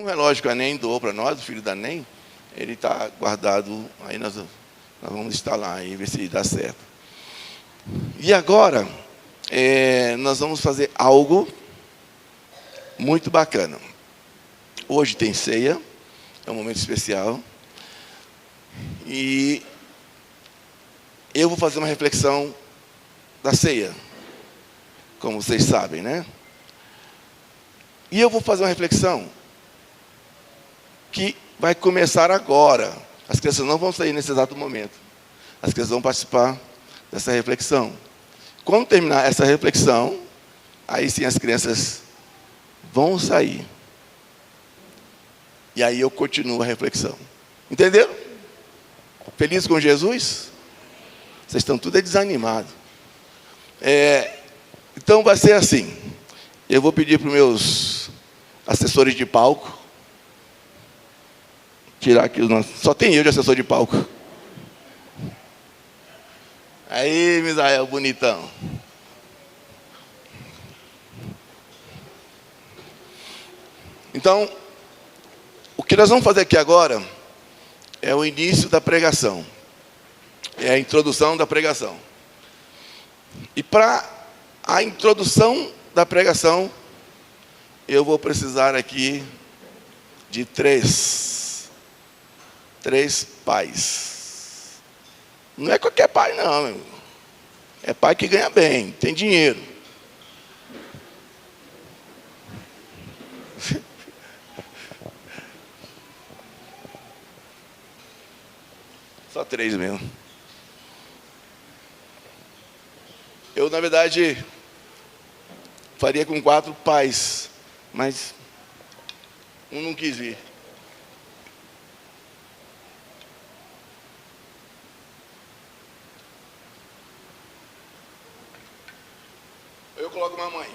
é lógico, a NEM doou para nós, o filho da NEM, ele está guardado, aí nós vamos instalar e ver se dá certo. E agora, nós vamos fazer algo muito bacana. Hoje tem ceia, é um momento especial, e eu vou fazer uma reflexão da ceia, como vocês sabem, né? E eu vou fazer uma reflexão que vai começar agora. As crianças não vão sair nesse exato momento. As crianças vão participar dessa reflexão. Quando terminar essa reflexão, aí sim as crianças vão sair. E aí eu continuo a reflexão. Entenderam? Feliz com Jesus? Vocês estão tudo desanimados. Então vai ser assim. Eu vou pedir para os meus assessores de palco tirar aqui os nossos. Só tem eu de assessor de palco. Aí, Misael, bonitão. Então, o que nós vamos fazer aqui agora é o início da pregação. É a introdução da pregação. E para a introdução da pregação, eu vou precisar aqui de três pais. Não é qualquer pai, não, meu. É pai que ganha bem, tem dinheiro. Só 3 mesmo. Eu, na verdade, faria com 4 pais, mas um não quis vir. Eu coloco uma mãe.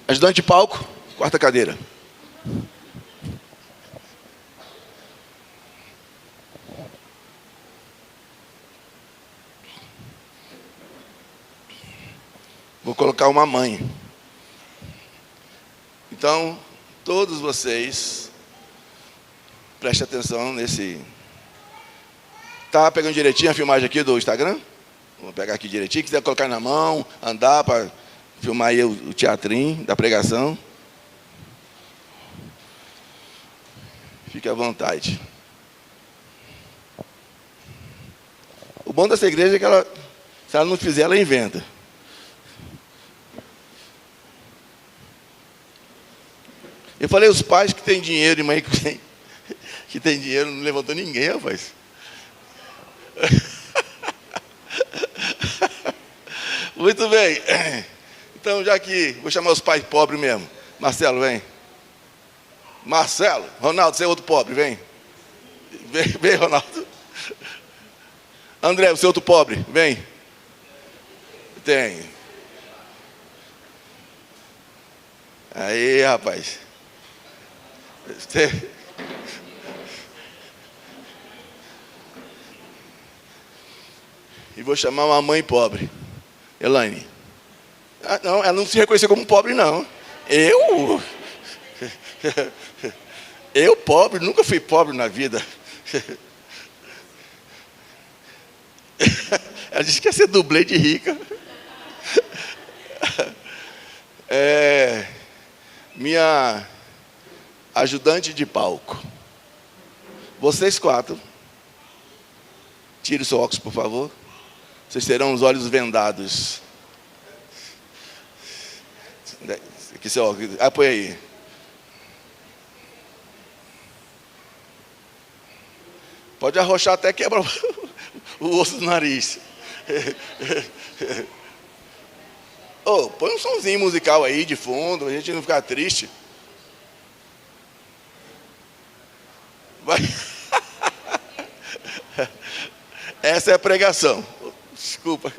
Ajudante de palco, 4ª cadeira. Vou colocar uma mãe. Então, todos vocês, prestem atenção nesse... Tá pegando direitinho a filmagem aqui do Instagram? Vou pegar aqui direitinho. Quiser colocar na mão, andar para filmar aí o teatrinho da pregação. Fique à vontade. O bom dessa igreja é que ela, se ela não fizer, ela inventa. Eu falei os pais que têm dinheiro e mãe que tem dinheiro, não levantou ninguém, rapaz. Muito bem. Então, já que vou chamar os pais pobres mesmo. Marcelo, vem. Marcelo, Ronaldo, você é outro pobre, vem. Vem, Ronaldo. André, você é outro pobre, vem. Tem. Aí, rapaz. E vou chamar uma mãe pobre. Elaine. Ah, não, ela não se reconheceu como pobre, não. Eu pobre, nunca fui pobre na vida. Ela disse que ia ser dublê de rica. Minha ajudante de palco. Vocês 4, tire o seu óculos, por favor. Vocês terão os olhos vendados. Aqui seu óculos. Põe aí. Pode arrochar até quebrar o osso do nariz. Põe um sonzinho musical aí de fundo, a gente não ficar triste. Vai. Essa é a pregação. Desculpa.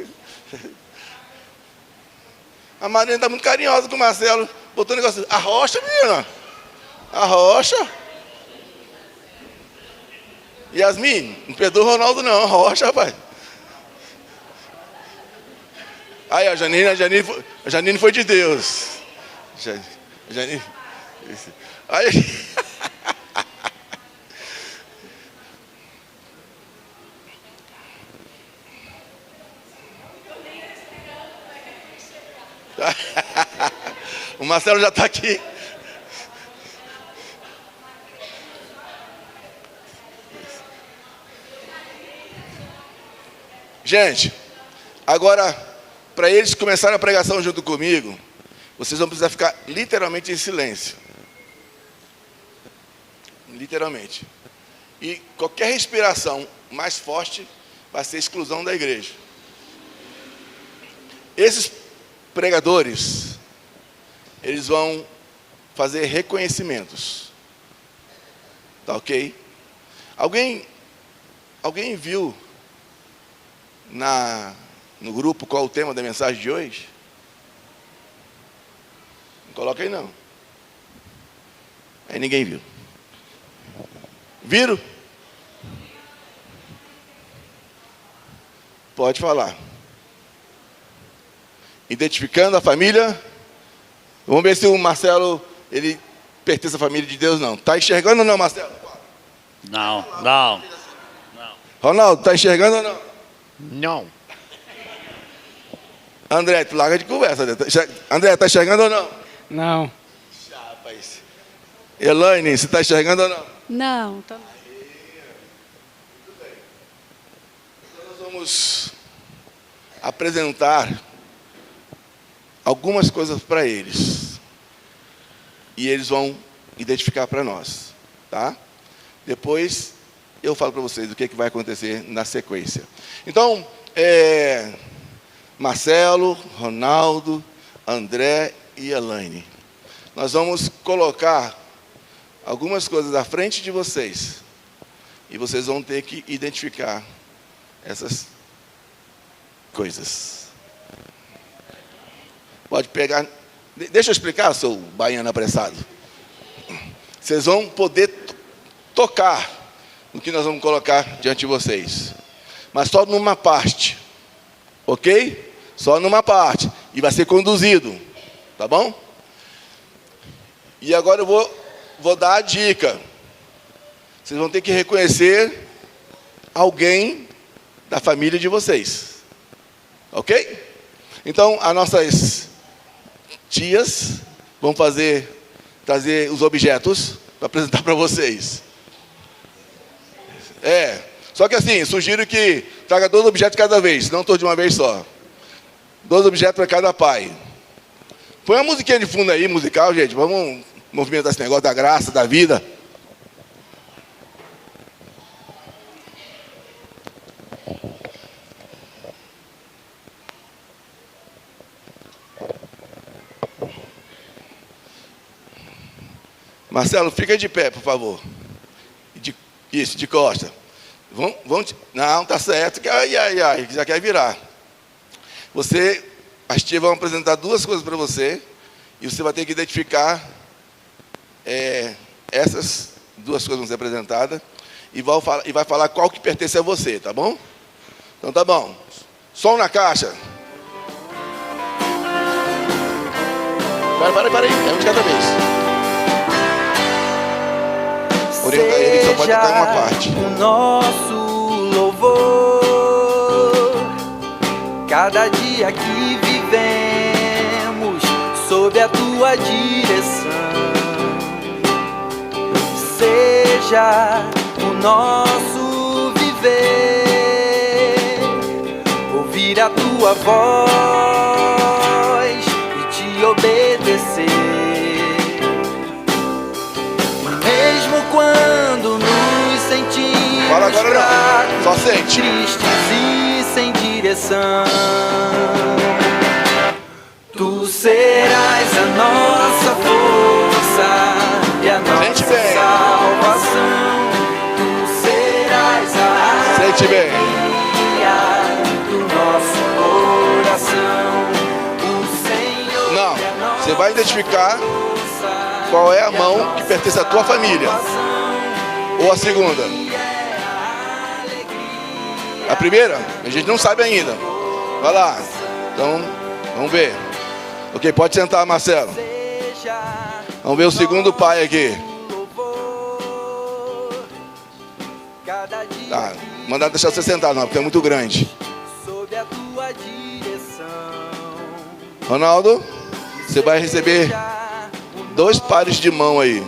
A Marina está muito carinhosa com o Marcelo. Botou um negócio. Arrocha, menina. Arrocha. Yasmin, não perdoa o Ronaldo não. Arrocha, rapaz. Aí, a Janine foi de Deus. Jani. Aí. O Marcelo já está aqui. Gente, agora, para eles começarem a pregação junto comigo, vocês vão precisar ficar literalmente em silêncio. Literalmente. E qualquer respiração mais forte vai ser exclusão da igreja. Esses pregadores, eles vão fazer reconhecimentos. Tá ok? Alguém viu no grupo qual o tema da mensagem de hoje? Não coloca aí não. Aí ninguém viu. Viram? Pode falar. Identificando a família. Vamos ver se o Marcelo, ele pertence à família de Deus, não. Está enxergando ou não, Marcelo? Não. Ronaldo, está enxergando ou não? Não. André, tu larga de conversa. André, está enxergando ou não? Não. Rapaz. Elaine, você está enxergando ou não? Não. Então nós vamos apresentar algumas coisas para eles. E eles vão identificar para nós. Tá? Depois eu falo para vocês o que vai acontecer na sequência. Então, Marcelo, Ronaldo, André e Elaine. Nós vamos colocar algumas coisas à frente de vocês. E vocês vão ter que identificar essas coisas. Pode pegar. Deixa eu explicar, seu baiano apressado. Vocês vão poder tocar no que nós vamos colocar diante de vocês. Mas só numa parte. Ok? Só numa parte. E vai ser conduzido. Tá bom? E agora eu vou dar a dica. Vocês vão ter que reconhecer alguém da família de vocês. Ok? Então, as nossas tias vão trazer os objetos para apresentar para vocês. Só que assim, sugiro que traga 2 objetos cada vez, não todos de uma vez só. 2 objetos para cada pai. Põe uma musiquinha de fundo aí, musical, gente. Vamos movimentar esse negócio da graça, da vida. Marcelo, fica de pé, por favor. Isso, de costa. Não, tá certo. Ai, já quer virar. As tias vão apresentar 2 coisas para você. E você vai ter que identificar essas 2 coisas vão ser apresentadas. E vai falar qual que pertence a você, tá bom? Então tá bom. Som na caixa. Para aí. É um de cada vez. Orienta ele que só pode tocar uma parte. O nosso louvor, cada dia que vivemos sob a tua direção, seja o nosso viver, ouvir a tua voz e te obedecer. Quando nos sentimos Fala agora fracos, não. Só sente. tristes e sem direção, tu serás a nossa força e a nossa salvação. Tu serás a alegria do nosso coração. O Senhor Não, é a nossa você vai identificar qual é a mão que pertence à tua família. Ou a segunda? A primeira? A gente não sabe ainda. Vai lá. Então, vamos ver. Ok, pode sentar, Marcelo. Vamos ver o segundo pai aqui. Tá, mandar deixar você sentar, não, porque é muito grande. Ronaldo, você vai receber 2 pares de mão aí.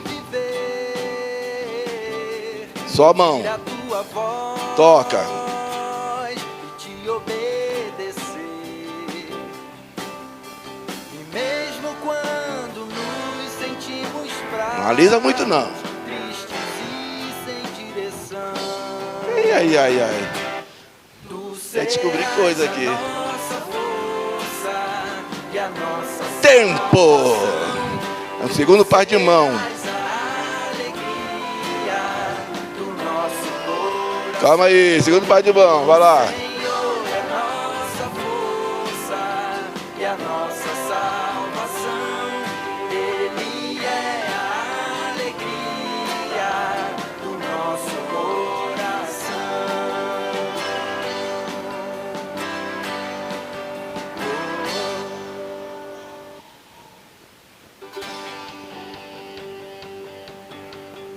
Só a mão. Toca. Não alisa muito não. Ai. Quer descobrir coisa aqui. Tempo. É o segundo par de mão. Calma aí, segundo par de mão, vai lá.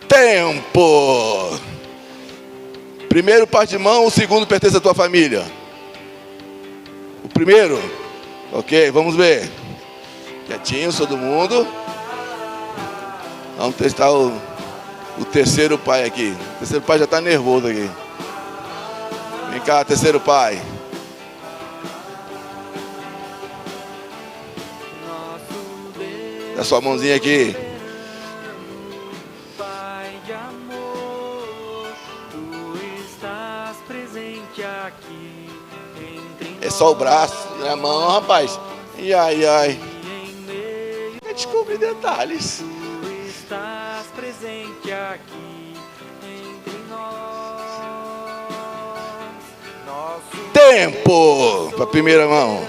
Tempo. Primeiro par de mão, o segundo pertence à tua família. O primeiro? Ok, vamos ver. Quietinho, todo mundo. Vamos testar o terceiro pai aqui. O terceiro pai já está nervoso aqui. Vem cá, terceiro pai. Dá sua mãozinha aqui. É só o braço e a mão, rapaz. Ai. Quer descobrir detalhes. Tu estás presente aqui entre nós. Tempo. Para a primeira mão.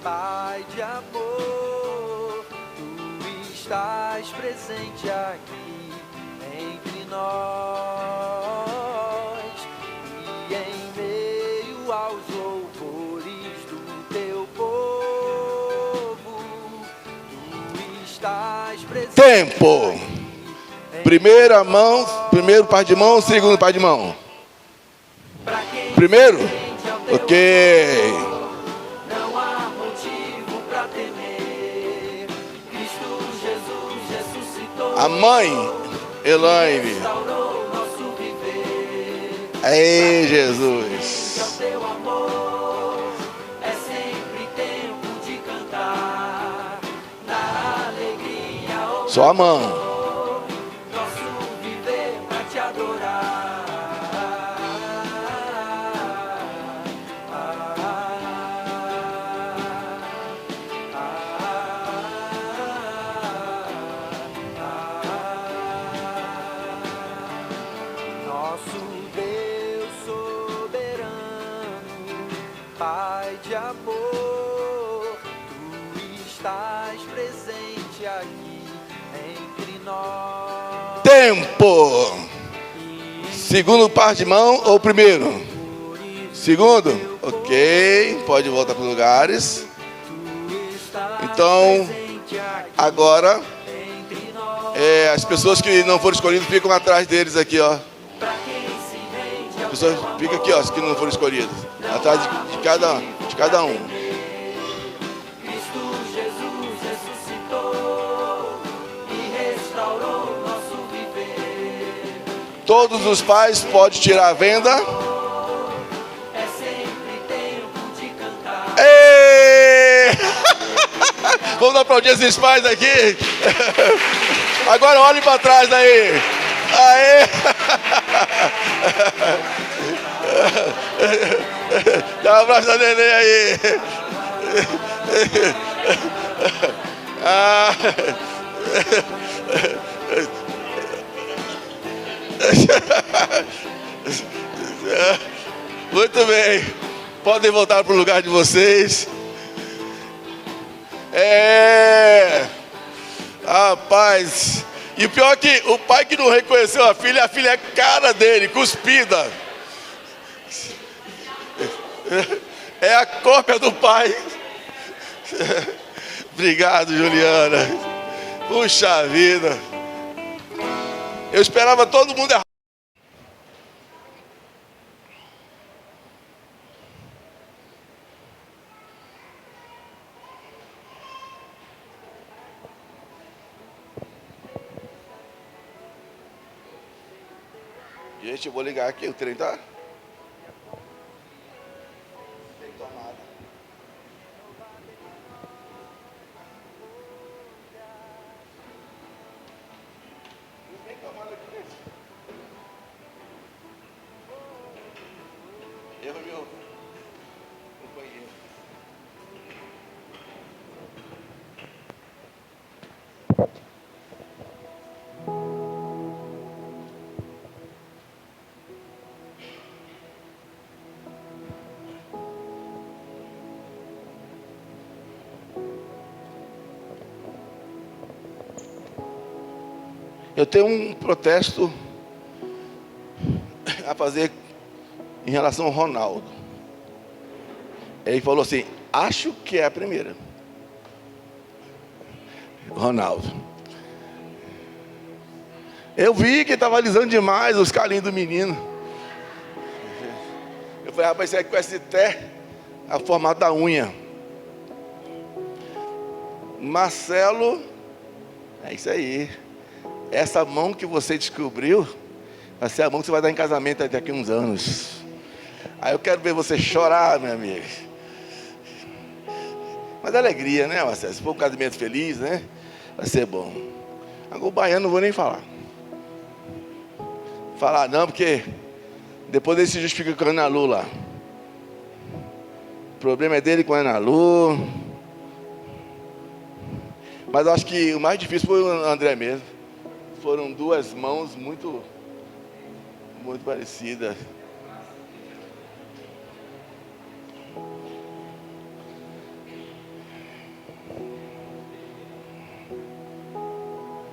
Pai de amor, tu estás presente aqui entre nós. E em meio aos louvores do teu povo, tu estás presente. Tempo. Primeira mão, primeiro par de mão, segundo par de mão. Primeiro? Ok. Não há motivo para temer. Cristo Jesus ressuscitou. A mãe, Elaine. Restaurou nosso viver. Ei, Jesus. O teu amor é sempre tempo de cantar. Na alegria, Só a mão. nosso viver para te adorar. Nosso Deus soberano, Pai de amor, tu estás presente aqui entre nós. Tempo. Segundo par de mão ou primeiro? Segundo? Ok. Pode voltar para os lugares. Então, agora, as pessoas que não foram escolhidas ficam atrás deles aqui, ó. As pessoas ficam aqui, ó, as que não foram escolhidas. Atrás de cada um. Cristo Jesus ressuscitou e restaurou nosso viver. Todos os pais podem tirar a venda. É sempre tempo de cantar. Ei! Vamos dar aplaudir esses pais aqui. Agora olhe para trás daí. Aê! Dá um abraço da neném aí. Ah. Muito bem. Podem voltar para o lugar de vocês. Rapaz. E o pior é que o pai que não reconheceu a filha é cara dele, cuspida. É a cópia do pai. Obrigado, Juliana. Puxa vida. Eu esperava todo mundo errar. Gente, eu vou ligar aqui, o trem tá? Tem tomada. Não tem tomada aqui dentro. Eu e meu companheiro. Eu tenho um protesto a fazer em relação ao Ronaldo. Ele falou assim, acho que é a primeira. Ronaldo. Eu vi que estava alisando demais os calinhos do menino. Eu falei, rapaz, isso aí conhece até a formato da unha. Marcelo, é isso aí. Essa mão que você descobriu vai ser a mão que você vai dar em casamento daqui a uns anos. Aí eu quero ver você chorar, meu amigo. Mas é alegria, né, Marcelo? Se for um casamento feliz, né? Vai ser bom. Agora o baiano não vou nem falar. Falar não, porque depois ele se justifica com a Ana Lu lá. O problema é dele com a Ana Lu. Mas eu acho que o mais difícil foi o André mesmo. Foram duas mãos muito parecidas.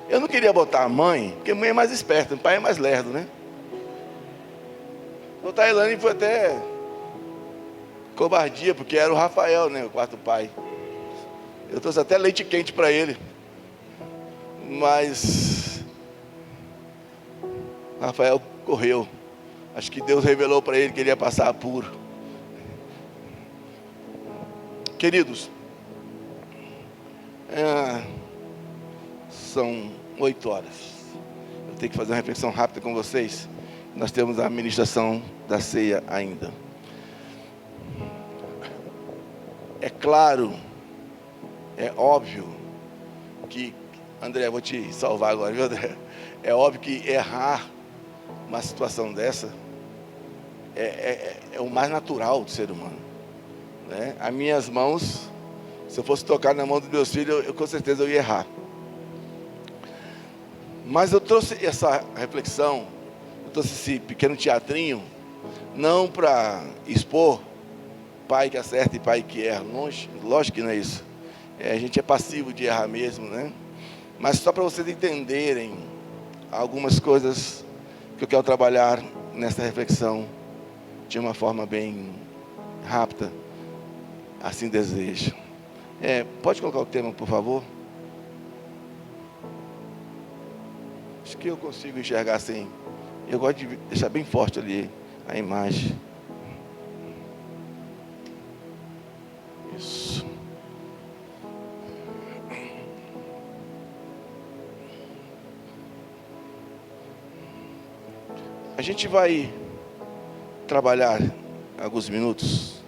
Eu não queria botar a mãe, porque a mãe é mais esperta, o pai é mais lerdo, né? Botar a Elane foi até covardia, porque era o Rafael, né? O quarto pai. Eu trouxe até leite quente para ele. Mas Rafael correu. Acho que Deus revelou para ele que ele ia passar apuro. Queridos, são 8 horas. Eu tenho que fazer uma reflexão rápida com vocês. Nós temos a administração da ceia ainda. É claro, é óbvio que, André, vou te salvar agora, viu, André? É óbvio que errar uma situação dessa é o mais natural do ser humano, né? As minhas mãos, se eu fosse tocar na mão dos meus filhos, eu com certeza eu ia errar. Mas eu trouxe essa reflexão, eu trouxe esse pequeno teatrinho, não para expor pai que acerta e pai que erra. Lógico que não é isso. A gente é passivo de errar mesmo, né? Mas só para vocês entenderem algumas coisas que eu quero trabalhar nessa reflexão de uma forma bem rápida, assim desejo. Pode colocar o tema, por favor? Acho que eu consigo enxergar assim. Eu gosto de deixar bem forte ali a imagem. Isso. A gente vai trabalhar alguns minutos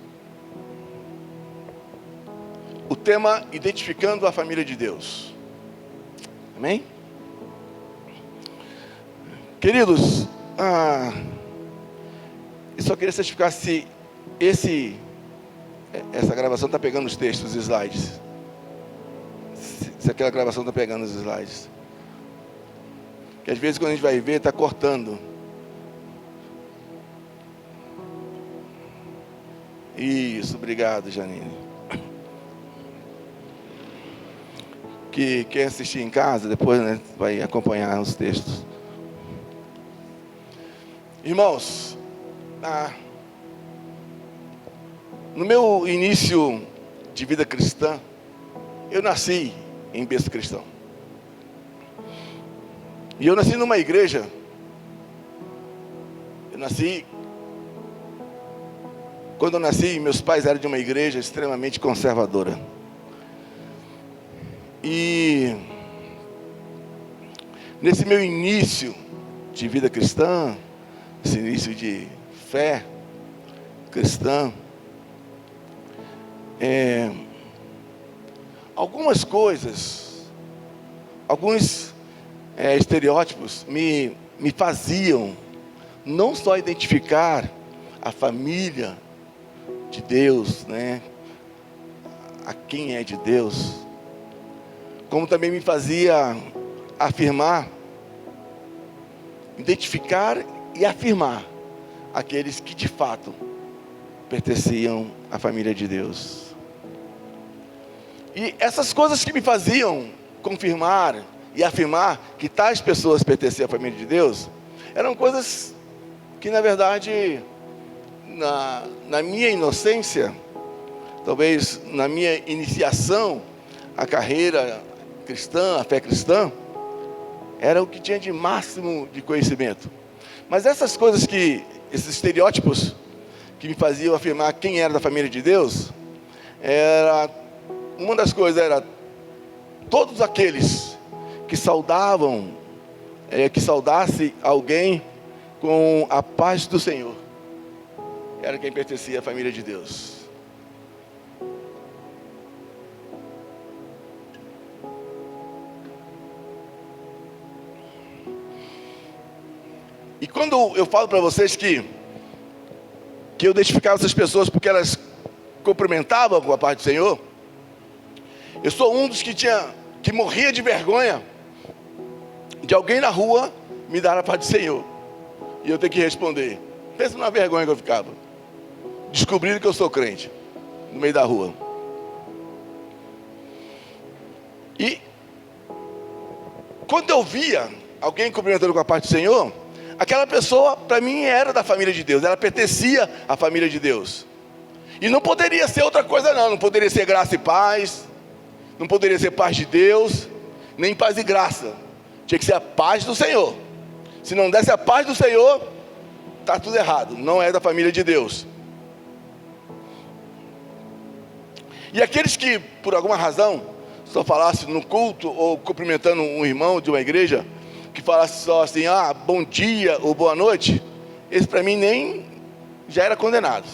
o tema identificando a família de Deus. Amém? Queridos, eu só queria certificar se essa gravação está pegando os textos, os slides. Se aquela gravação está pegando os slides. Que às vezes quando a gente vai ver, está cortando. Isso, obrigado, Janine. Que quem assistir em casa, depois, né, vai acompanhar os textos. Irmãos, no meu início de vida cristã, eu nasci em berço cristão. E eu nasci numa igreja. Quando eu nasci, meus pais eram de uma igreja extremamente conservadora. E nesse meu início de vida cristã, esse início de fé cristã, algumas coisas, alguns estereótipos me faziam não só identificar a família de Deus, né, a quem é de Deus, como também me fazia afirmar, identificar e afirmar aqueles que de fato pertenciam à família de Deus. E essas coisas que me faziam confirmar e afirmar que tais pessoas pertenciam à família de Deus, eram coisas que, na verdade, na minha inocência, talvez na minha iniciação à carreira cristã, à fé cristã, era o que tinha de máximo de conhecimento. Mas essas coisas esses estereótipos que me faziam afirmar quem era da família de Deus, uma das coisas era todos aqueles que saudasse alguém com a paz do Senhor, era quem pertencia à família de Deus. E quando eu falo para vocês que eu identificava essas pessoas porque elas cumprimentavam com a paz do Senhor, eu sou um dos que morria de vergonha de alguém na rua me dar a paz do Senhor. E eu tenho que responder. Pensa na vergonha que eu ficava. Descobrindo que eu sou crente no meio da rua. E quando eu via alguém cumprimentando com a paz do Senhor, aquela pessoa, para mim, era da família de Deus. Ela pertencia à família de Deus. E não poderia ser outra coisa não. Não poderia ser graça e paz. Não poderia ser paz de Deus. Nem paz e graça. Tinha que ser a paz do Senhor. Se não desse a paz do Senhor, está tudo errado. Não é da família de Deus. E aqueles que, por alguma razão, só falassem no culto ou cumprimentando um irmão de uma igreja, que falasse só assim, bom dia ou boa noite, esse para mim nem já era condenado.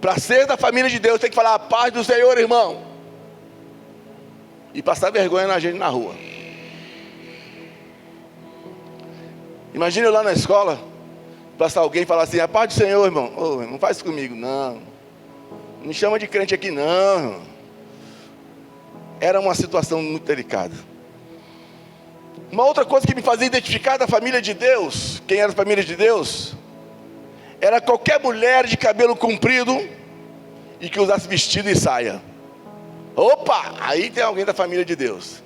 Para ser da família de Deus tem que falar a paz do Senhor, irmão, e passar vergonha na gente na rua. Imagina eu lá na escola, passar alguém e falar assim, a paz do Senhor, irmão. Não faz isso comigo, não me chama de crente aqui não. Era uma situação muito delicada. Uma outra coisa que me fazia identificar da família de Deus, quem era da família de Deus, era qualquer mulher de cabelo comprido e que usasse vestido e saia. Opa, aí tem alguém da família de Deus.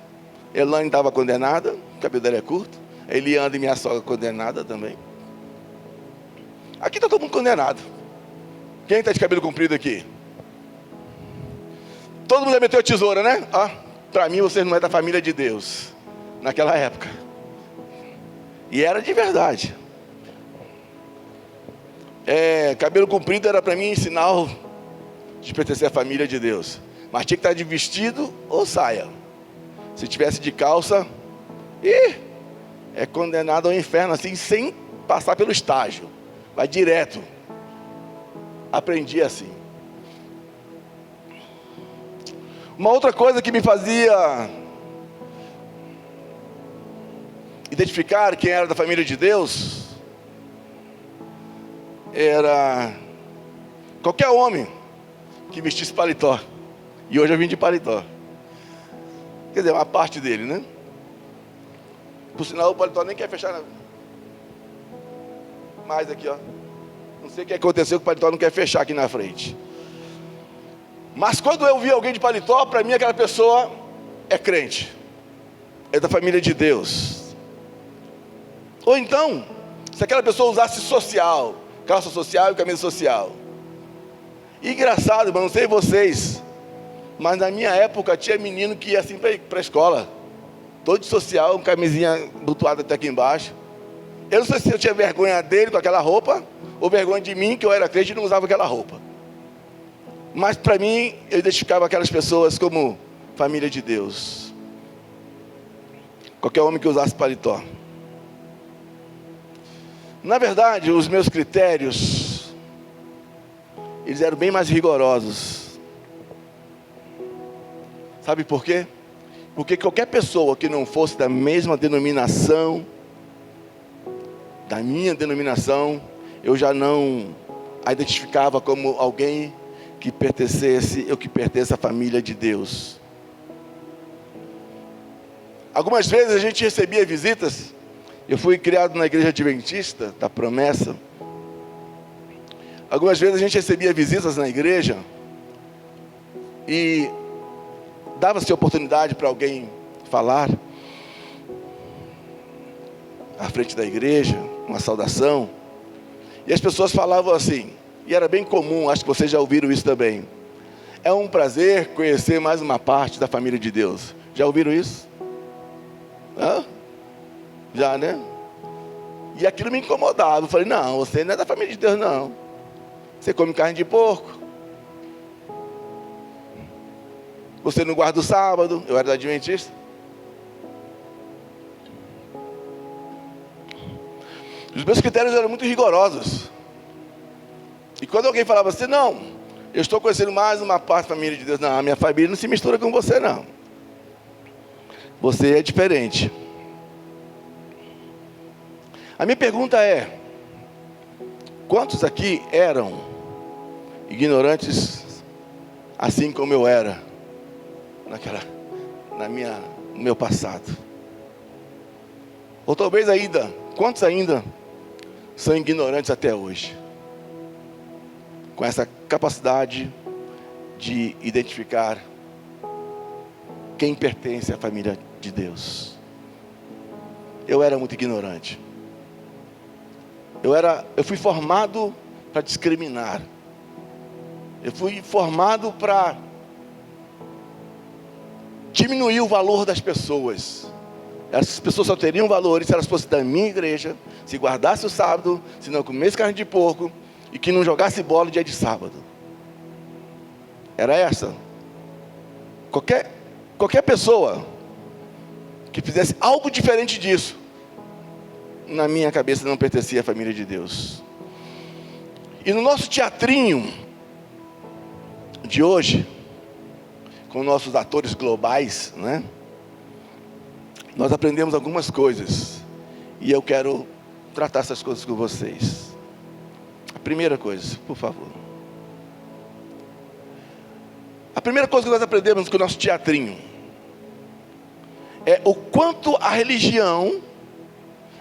Elaine estava condenada, o cabelo dela é curto. Eliane, minha sogra, condenada também. Aqui está todo mundo condenado. Quem está de cabelo comprido aqui? Todo mundo meteu a tesoura, né? Para mim vocês não é da família de Deus. Naquela época. E era de verdade. Cabelo comprido era para mim sinal de pertencer à família de Deus. Mas tinha que estar de vestido ou saia. Se tivesse de calça, é condenado ao inferno assim, sem passar pelo estágio. Vai direto. Aprendi assim. Uma outra coisa que me fazia identificar quem era da família de Deus era qualquer homem que vestisse paletó. E hoje eu vim de paletó. Quer dizer, uma parte dele, né? Por sinal, o paletó nem quer fechar mais aqui, ó. Não sei o que aconteceu, que o paletó não quer fechar aqui na frente. Mas quando eu vi alguém de paletó, para mim aquela pessoa é crente. É da família de Deus. Ou então, se aquela pessoa usasse social, calça social e camisa social. E engraçado, mas não sei vocês, mas na minha época tinha menino que ia assim para a escola. todo social, camisinha butuada até aqui embaixo. Eu não sei se eu tinha vergonha dele com aquela roupa, ou vergonha de mim, que eu era crente e não usava aquela roupa. Mas para mim, eu identificava aquelas pessoas como família de Deus. Qualquer homem que usasse paletó. Na verdade, os meus critérios, eles eram bem mais rigorosos. Sabe por quê? Porque qualquer pessoa que não fosse da mesma denominação, da minha denominação, eu já não a identificava como alguém que pertencesse, ou que pertence à família de Deus. Algumas vezes a gente recebia visitas. Eu fui criado na igreja adventista da Promessa. Algumas vezes a gente recebia visitas na igreja e dava-se oportunidade para alguém falar à frente da igreja, uma saudação. E as pessoas falavam assim, e era bem comum, acho que vocês já ouviram isso também: é um prazer conhecer mais uma parte da família de Deus. Já ouviram isso? Hã? Já, né? E aquilo me incomodava. Eu falei, não, você não é da família de Deus, não. Você come carne de porco. Você não guarda o sábado. Eu era da adventista. Os meus critérios eram muito rigorosos. E quando alguém falava assim, não, eu estou conhecendo mais uma parte da família de Deus. Não, a minha família não se mistura com você, não. Você é diferente. A minha pergunta é: quantos aqui eram ignorantes assim como eu era no meu passado? Ou talvez ainda, quantos ainda são ignorantes até hoje? Com essa capacidade de identificar quem pertence à família de Deus. Eu era muito ignorante. Eu fui formado para discriminar. Eu fui formado para diminuir o valor das pessoas. Essas pessoas só teriam valor se elas fossem da minha igreja, se guardasse o sábado, se não comesse carne de porco e que não jogasse bola dia de sábado. Era essa. Qualquer pessoa que fizesse algo diferente disso, na minha cabeça não pertencia à família de Deus. E no nosso teatrinho de hoje, com nossos atores globais, né? Nós aprendemos algumas coisas. E eu quero tratar essas coisas com vocês. A primeira coisa, por favor. A primeira coisa que nós aprendemos com o nosso teatrinho é o quanto a religião,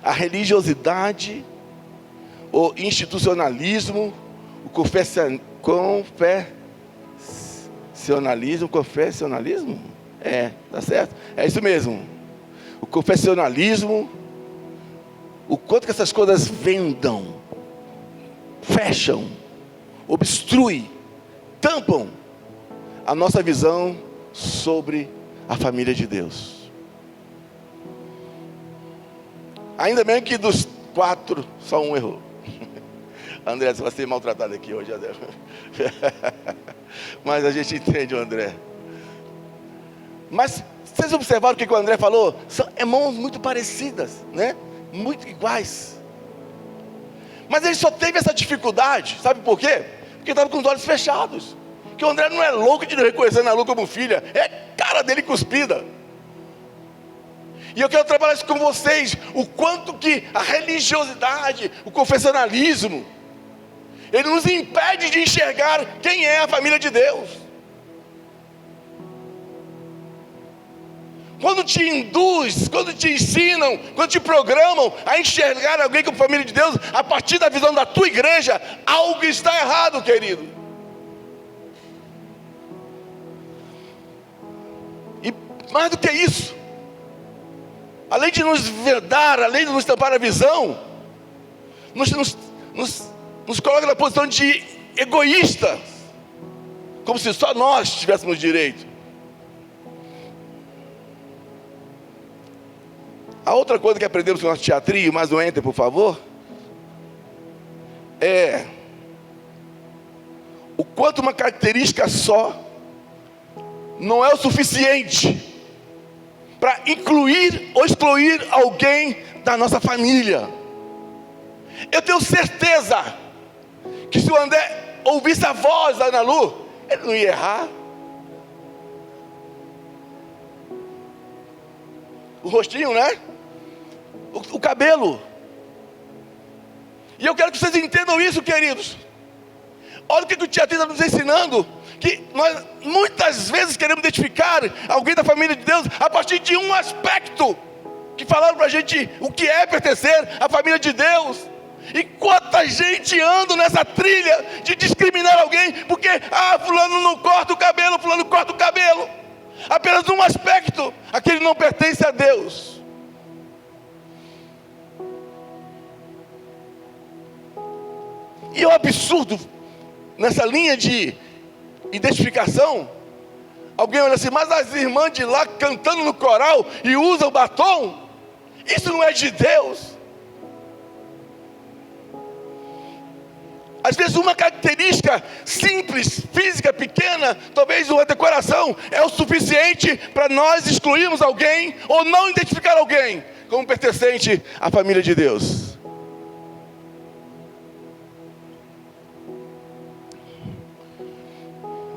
a religiosidade, o institucionalismo, o confessionalismo? Tá certo? É isso mesmo. O confessionalismo, o quanto que essas coisas vendam, fecham, obstruem, tampam a nossa visão sobre a família de Deus. Ainda bem que dos 4, só um errou. André, você vai ser maltratado aqui hoje, André. Mas a gente entende o André. Mas vocês observaram o que o André falou? São mãos muito parecidas, né? Muito iguais. Mas ele só teve essa dificuldade, sabe por quê? Porque estava com os olhos fechados. Que o André não é louco de não reconhecer a Lu como filha. É cara dele cuspida. E eu quero trabalhar isso com vocês. O quanto que a religiosidade, o confessionalismo, ele nos impede de enxergar quem é a família de Deus. Quando te induz, quando te ensinam, quando te programam a enxergar alguém como família de Deus, a partir da visão da tua igreja, algo está errado, querido. E mais do que isso, além de nos vedar, além de nos tampar a visão, nos coloca na posição de egoísta, como se só nós tivéssemos direito. A outra coisa que aprendemos com o nosso teatrinho, mais um enter, por favor, é o quanto uma característica só não é o suficiente para incluir ou excluir alguém da nossa família. Eu tenho certeza que se o André ouvisse a voz da Ana Lu, ele não ia errar. O rostinho, né? O cabelo. E eu quero que vocês entendam isso, queridos. Olha o que o teatro está nos ensinando. Que nós muitas vezes queremos identificar alguém da família de Deus a partir de um aspecto que falaram para a gente o que é pertencer à família de Deus. E quanta gente anda nessa trilha de discriminar alguém porque fulano não corta o cabelo, fulano corta o cabelo. Apenas um aspecto, aquele não pertence a Deus. E é um absurdo nessa linha de identificação. Alguém olha assim, mas as irmãs de lá cantando no coral e usam batom, isso não é de Deus. Às vezes uma característica simples, física, pequena, talvez uma decoração, é o suficiente para nós excluirmos alguém ou não identificar alguém como pertencente à família de Deus.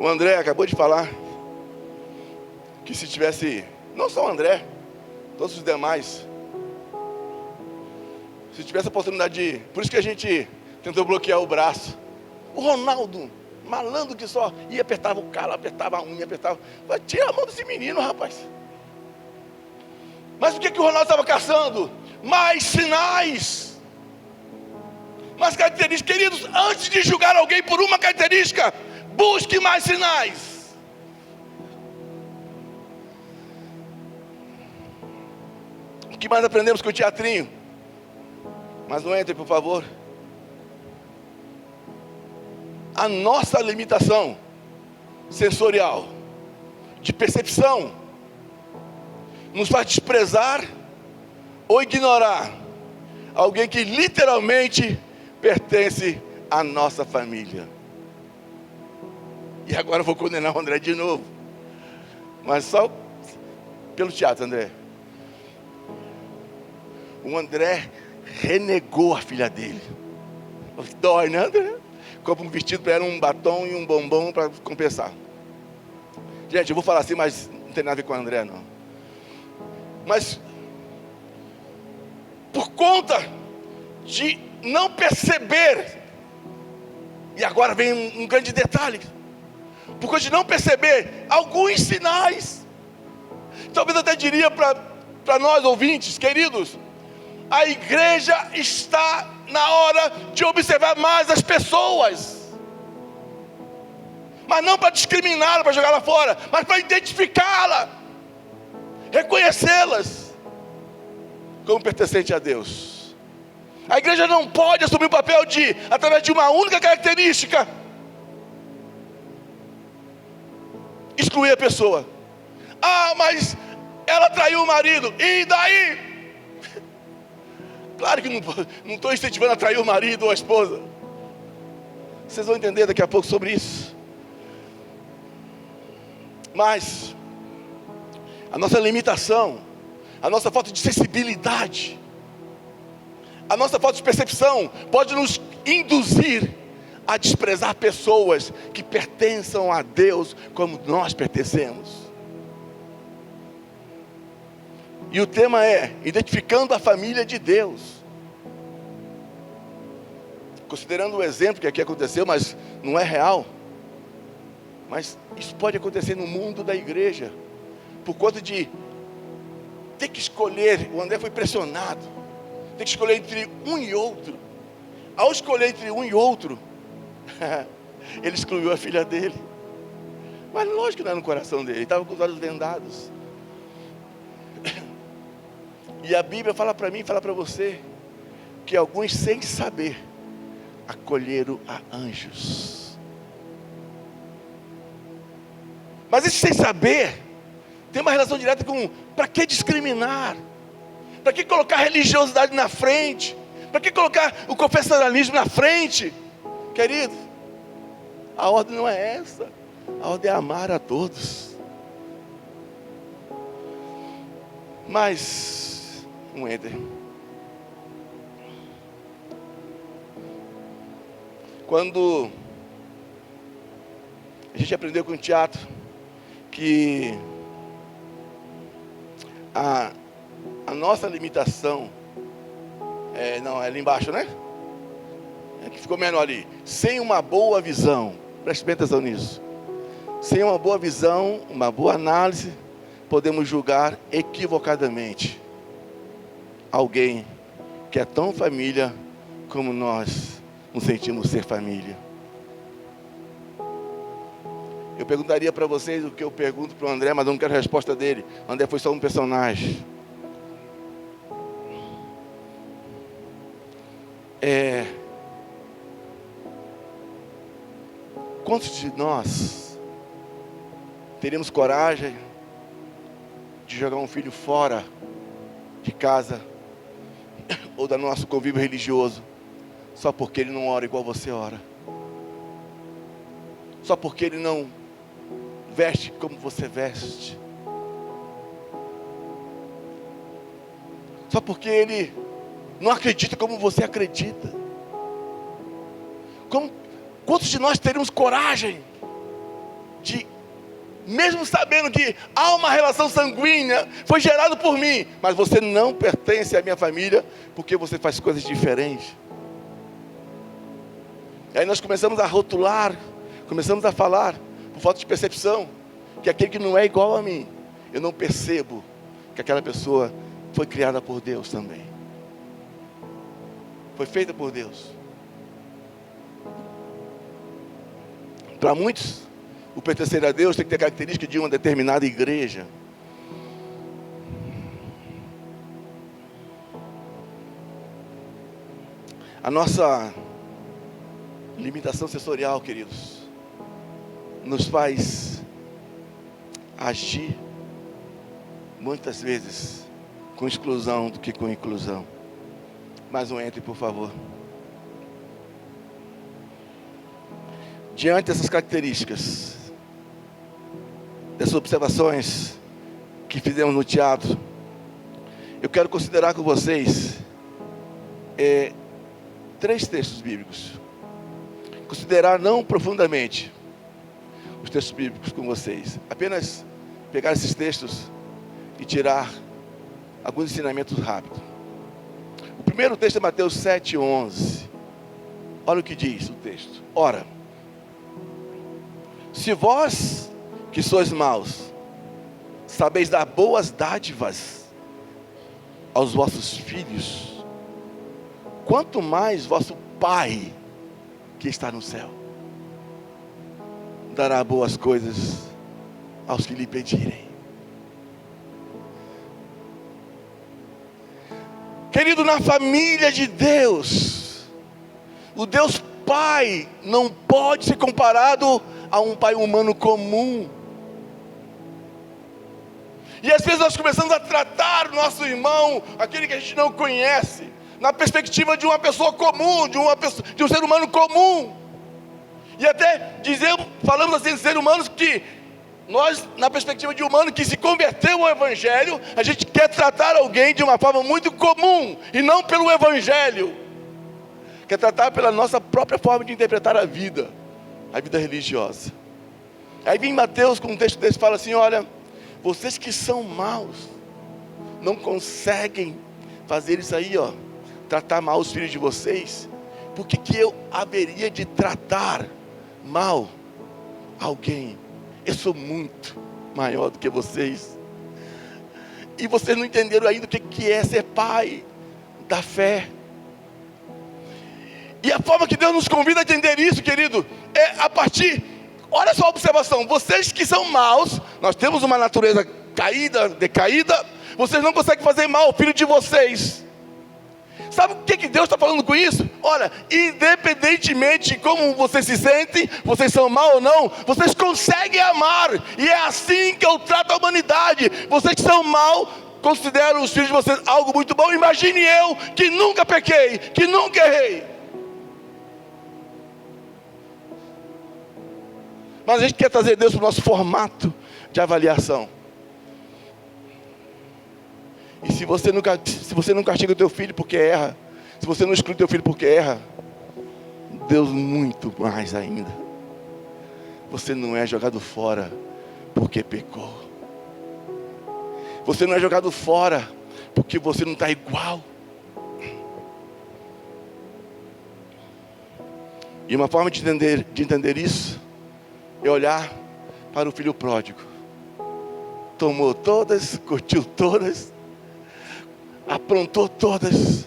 O André acabou de falar que se tivesse, não só o André, todos os demais, se tivesse a oportunidade de, por isso que a gente tentou bloquear o braço. O Ronaldo, malandro que só ia, apertava o calo, apertava a unha, apertava. Vai, tira a mão desse menino, rapaz. Mas o que o Ronaldo estava caçando? Mais sinais. Mais características. Queridos, antes de julgar alguém por uma característica, busque mais sinais. O que mais aprendemos com o teatrinho? Mas não entre, por favor. A nossa limitação sensorial, de percepção, nos faz desprezar ou ignorar alguém que literalmente pertence à nossa família. E agora eu vou condenar o André de novo, mas só pelo teatro, André. O André renegou a filha dele. Dói, né, André? Compra um vestido para ela, um batom e um bombom para compensar. Gente, eu vou falar assim, mas não tem nada a ver com o André, não. Mas por conta de não perceber, e agora vem um grande detalhe, por conta de não perceber alguns sinais, talvez eu até diria para nós ouvintes, queridos, a igreja está na hora de observar mais as pessoas, mas não para discriminá-la, para jogá-la fora, mas para identificá-la, reconhecê-las como pertencente a Deus. A igreja não pode assumir o papel de, através de uma única característica, excluir a pessoa. Mas ela traiu o marido, e daí? Claro que não estou incentivando a trair o marido ou a esposa. Vocês vão entender daqui a pouco sobre isso. Mas a nossa limitação, a nossa falta de sensibilidade, a nossa falta de percepção pode nos induzir a desprezar pessoas que pertençam a Deus como nós pertencemos. E o tema é identificando a família de Deus. Considerando o exemplo que aqui aconteceu, mas não é real. Mas isso pode acontecer no mundo da igreja. Por conta de ter que escolher, o André foi pressionado. Ter que escolher entre um e outro. Ao escolher entre um e outro, ele excluiu a filha dele. Mas lógico que não era no coração dele, ele estava com os olhos vendados. E a Bíblia fala para mim, fala para você, que alguns sem saber, acolheram a anjos. Mas esse sem saber, tem uma relação direta com, para que discriminar? Para que colocar a religiosidade na frente? Para que colocar o confessionalismo na frente? Querido, a ordem não é essa. A ordem é amar a todos. Mas, Wender, quando a gente aprendeu com o teatro que a nossa limitação é ali embaixo, né? É que ficou menor ali. Sem uma boa visão, preste bem atenção nisso. Sem uma boa visão, uma boa análise, podemos julgar equivocadamente alguém que é tão família como nós nos sentimos ser família. Eu perguntaria para vocês o que eu pergunto para o André, mas eu não quero a resposta dele. O André foi só um personagem. Quantos de nós teríamos coragem de jogar um filho fora de casa ou do nosso convívio religioso só porque ele não ora igual você ora? Só porque ele não veste como você veste? Só porque ele não acredita como você acredita? Quantos de nós teríamos coragem de, mesmo sabendo que há uma relação sanguínea, foi gerado por mim, mas você não pertence à minha família, porque você faz coisas diferentes? Aí nós começamos a rotular, começamos a falar, por falta de percepção, que aquele que não é igual a mim, eu não percebo que aquela pessoa foi criada por Deus também. Foi feita por Deus. Para muitos, o pertencer a Deus tem que ter característica de uma determinada igreja. A nossa limitação sensorial, queridos, nos faz agir muitas vezes com exclusão do que com inclusão. Mais um entre, por favor. Diante dessas características, dessas observações que fizemos no teatro, eu quero considerar com vocês 3 textos bíblicos. Considerar não profundamente os textos bíblicos com vocês, apenas pegar esses textos e tirar alguns ensinamentos rápidos. O primeiro texto é Mateus 7:11. Olha o que diz o texto. Ora, se vós que sois maus, sabeis dar boas dádivas aos vossos filhos, quanto mais vosso Pai que está no céu dará boas coisas aos que lhe pedirem. Querido, na família de Deus, o Deus Pai não pode ser comparado a um pai humano comum. E às vezes nós começamos a tratar o nosso irmão, aquele que a gente não conhece, na perspectiva de uma pessoa comum, de um ser humano comum. E até falamos assim de seres humanos que nós, na perspectiva de humano que se converteu ao Evangelho, a gente quer tratar alguém de uma forma muito comum, e não pelo Evangelho. Quer tratar pela nossa própria forma de interpretar a vida religiosa. Aí vem Mateus com um texto desse, fala assim: olha, vocês que são maus, não conseguem fazer isso aí, tratar mal os filhos de vocês. Por que eu haveria de tratar mal alguém? Eu sou muito maior do que vocês. E vocês não entenderam ainda o que é ser pai da fé. E a forma que Deus nos convida a entender isso, querido, é a partir, olha só a observação, vocês que são maus, nós temos uma natureza caída, decaída, vocês não conseguem fazer mal ao filho de vocês. Sabe o que Deus está falando com isso? Olha, independentemente de como vocês se sentem, vocês são mal ou não, vocês conseguem amar. E é assim que eu trato a humanidade. Vocês que são mal, considero os filhos de vocês algo muito bom. Imagine eu, que nunca pequei, que nunca errei. Mas a gente quer trazer Deus para o nosso formato de avaliação. E se você não castiga o teu filho porque erra, se você não exclui o teu filho porque erra, Deus muito mais ainda. Você não é jogado fora porque pecou. Você não é jogado fora porque você não está igual. E uma forma de entender isso é olhar para o filho pródigo. Tomou todas, curtiu todas, aprontou todas,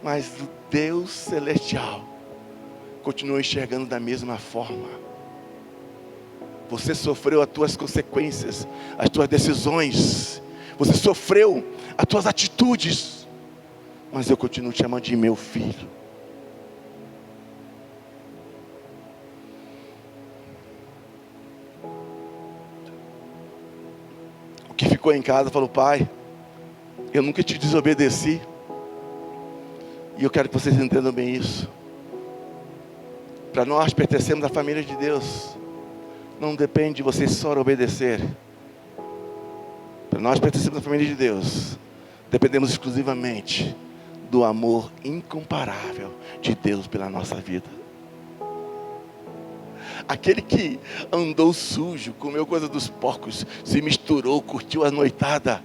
mas o Deus celestial continua enxergando da mesma forma. Você sofreu as tuas consequências, as tuas decisões, você sofreu as tuas atitudes, mas eu continuo te chamando de meu filho. O que ficou em casa falou: pai, eu nunca te desobedeci. E eu quero que vocês entendam bem isso. Para nós pertencermos à família de Deus, não depende de vocês só obedecer. Para nós pertencermos à família de Deus, dependemos exclusivamente do amor incomparável de Deus pela nossa vida. Aquele que andou sujo, comeu coisa dos porcos, se misturou, curtiu a noitada,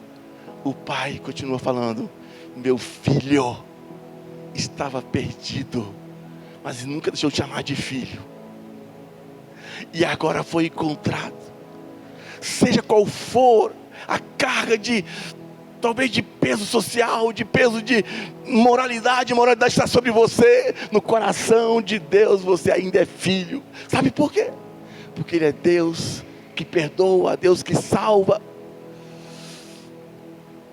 o pai continua falando: meu filho estava perdido, mas nunca deixou de chamar de filho, e agora foi encontrado. Seja qual for a carga de, talvez de peso social, de peso de moralidade está sobre você, no coração de Deus você ainda é filho. Sabe por quê? Porque Ele é Deus que perdoa, Deus que salva.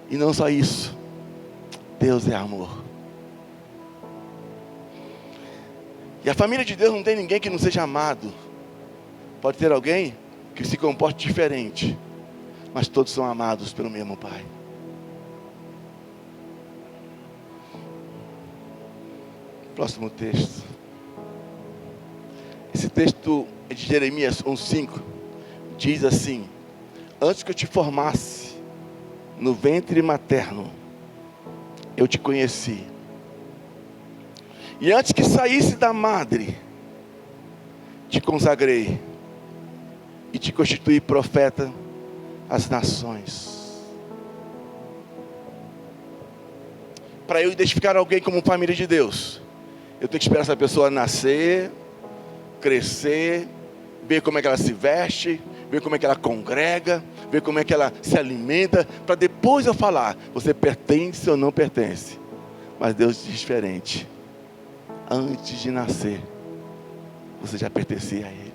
E não só isso, Deus é amor. E a família de Deus não tem ninguém que não seja amado. Pode ter alguém que se comporte diferente, mas todos são amados pelo mesmo Pai. Próximo texto. Esse texto é de Jeremias 1:5. Diz assim: antes que eu te formasse no ventre materno, eu te conheci. E antes que saísse da madre, te consagrei e te constituí profeta às nações. Para eu identificar alguém como família de Deus, eu tenho que esperar essa pessoa nascer, crescer, ver como é que ela se veste, ver como é que ela congrega, ver como é que ela se alimenta, para depois eu falar: você pertence ou não pertence. Mas Deus diz diferente: antes de nascer, você já pertencia a Ele.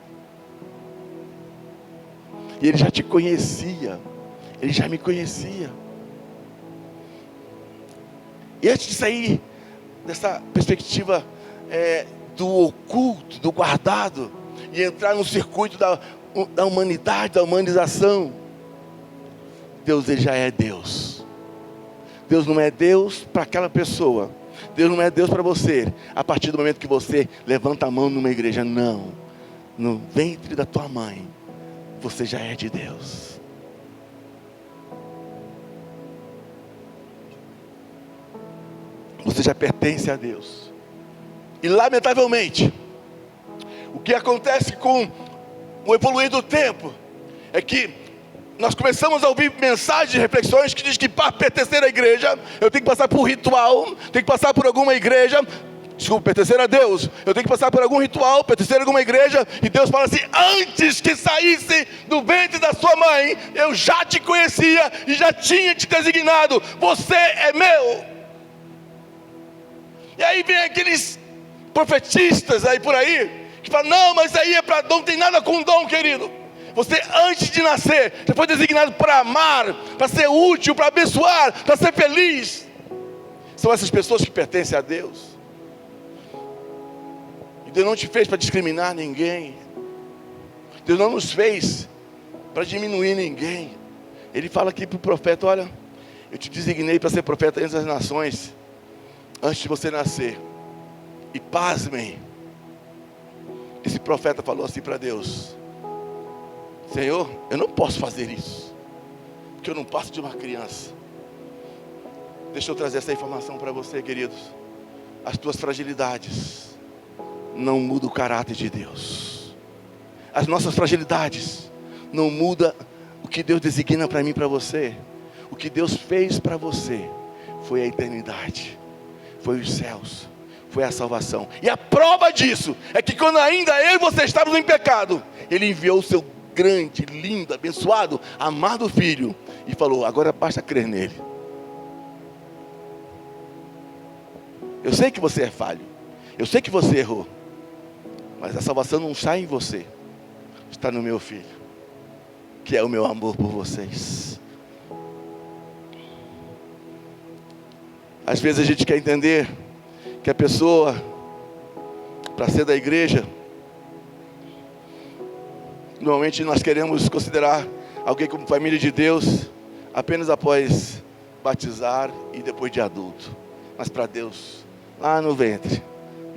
E Ele já te conhecia, Ele já me conhecia. E antes de sair dessa perspectiva do oculto, do guardado, e entrar no circuito da humanidade, da humanização, Deus, Ele já é Deus. Deus não é Deus para aquela pessoa, Deus não é Deus para você a partir do momento que você levanta a mão numa igreja. Não, no ventre da tua mãe você já é de Deus. Você já pertence a Deus. E lamentavelmente, o que acontece com o evoluir do tempo é que nós começamos a ouvir mensagens e reflexões que diz que para pertencer à igreja eu tenho que passar por ritual, tenho que passar por alguma igreja. Pertencer a Deus, eu tenho que passar por algum ritual, pertencer a alguma igreja. E Deus fala assim: antes que saísse do ventre da sua mãe, eu já te conhecia e já tinha te designado. Você é meu. E aí vem aqueles profetistas aí por aí que falam: não, mas aí é para dom, não tem nada com dom, querido. Você, antes de nascer, você foi designado para amar, para ser útil, para abençoar, para ser feliz. São essas pessoas que pertencem a Deus. Deus não te fez para discriminar ninguém. Deus não nos fez para diminuir ninguém. Ele fala aqui para o profeta: olha, Eu te designei para ser profeta entre as nações, antes de você nascer. E pasmem, esse profeta falou assim para Deus: Senhor, eu não posso fazer isso, porque eu não passo de uma criança. Deixa eu trazer essa informação para você, queridos. As tuas fragilidades não mudam o caráter de Deus. As nossas fragilidades não mudam o que Deus designa para mim e para você. O que Deus fez para você foi a eternidade, foi os céus, foi a salvação. E a prova disso é que quando ainda eu e você estávamos em pecado, Ele enviou o seu grande, lindo, abençoado, amado Filho e falou: agora basta crer nele. Eu sei que você é falho, eu sei que você errou, mas a salvação não está em você, está no meu Filho, que é o meu amor por vocês. Às vezes a gente quer entender que a pessoa, para ser da igreja, normalmente nós queremos considerar alguém como família de Deus apenas após batizar e depois de adulto. Mas para Deus, lá no ventre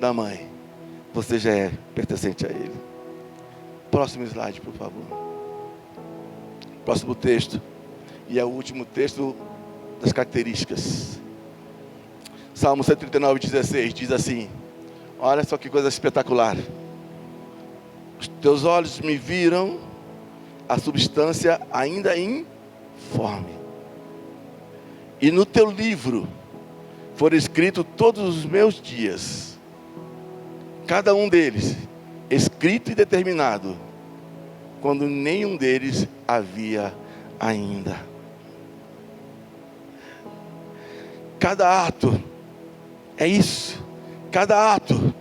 da mãe, você já é pertencente a Ele. Próximo slide, por favor. Próximo texto. E é o último texto das características. Salmo 139, 16, diz assim: olha só que coisa espetacular. Os teus olhos me viram a substância ainda informe, e no teu livro foram escritos todos os meus dias, cada um deles escrito e determinado, quando nenhum deles havia ainda. Cada ato é isso. Cada ato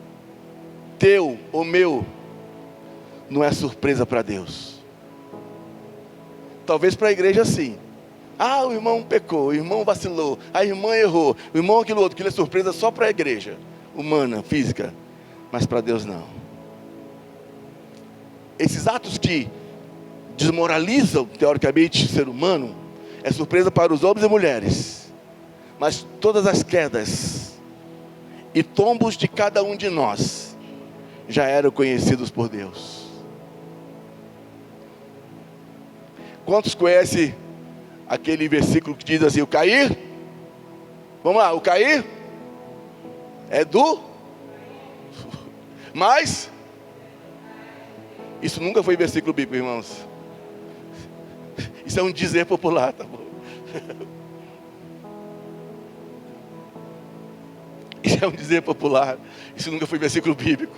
teu ou meu não é surpresa para Deus. Talvez para a igreja sim. Ah, o irmão pecou, o irmão vacilou, a irmã errou, o irmão aquilo outro. Aquilo é surpresa só para a igreja humana, física. Mas para Deus não. Esses atos que desmoralizam teoricamente o ser humano é surpresa para os homens e mulheres. Mas todas as quedas e tombos de cada um de nós já eram conhecidos por Deus. Quantos conhecem aquele versículo que diz assim: o cair? Vamos lá, o cair é do... Mas isso nunca foi versículo bíblico, irmãos. Isso é um dizer popular, tá bom? Isso é um dizer popular. Isso nunca foi versículo bíblico.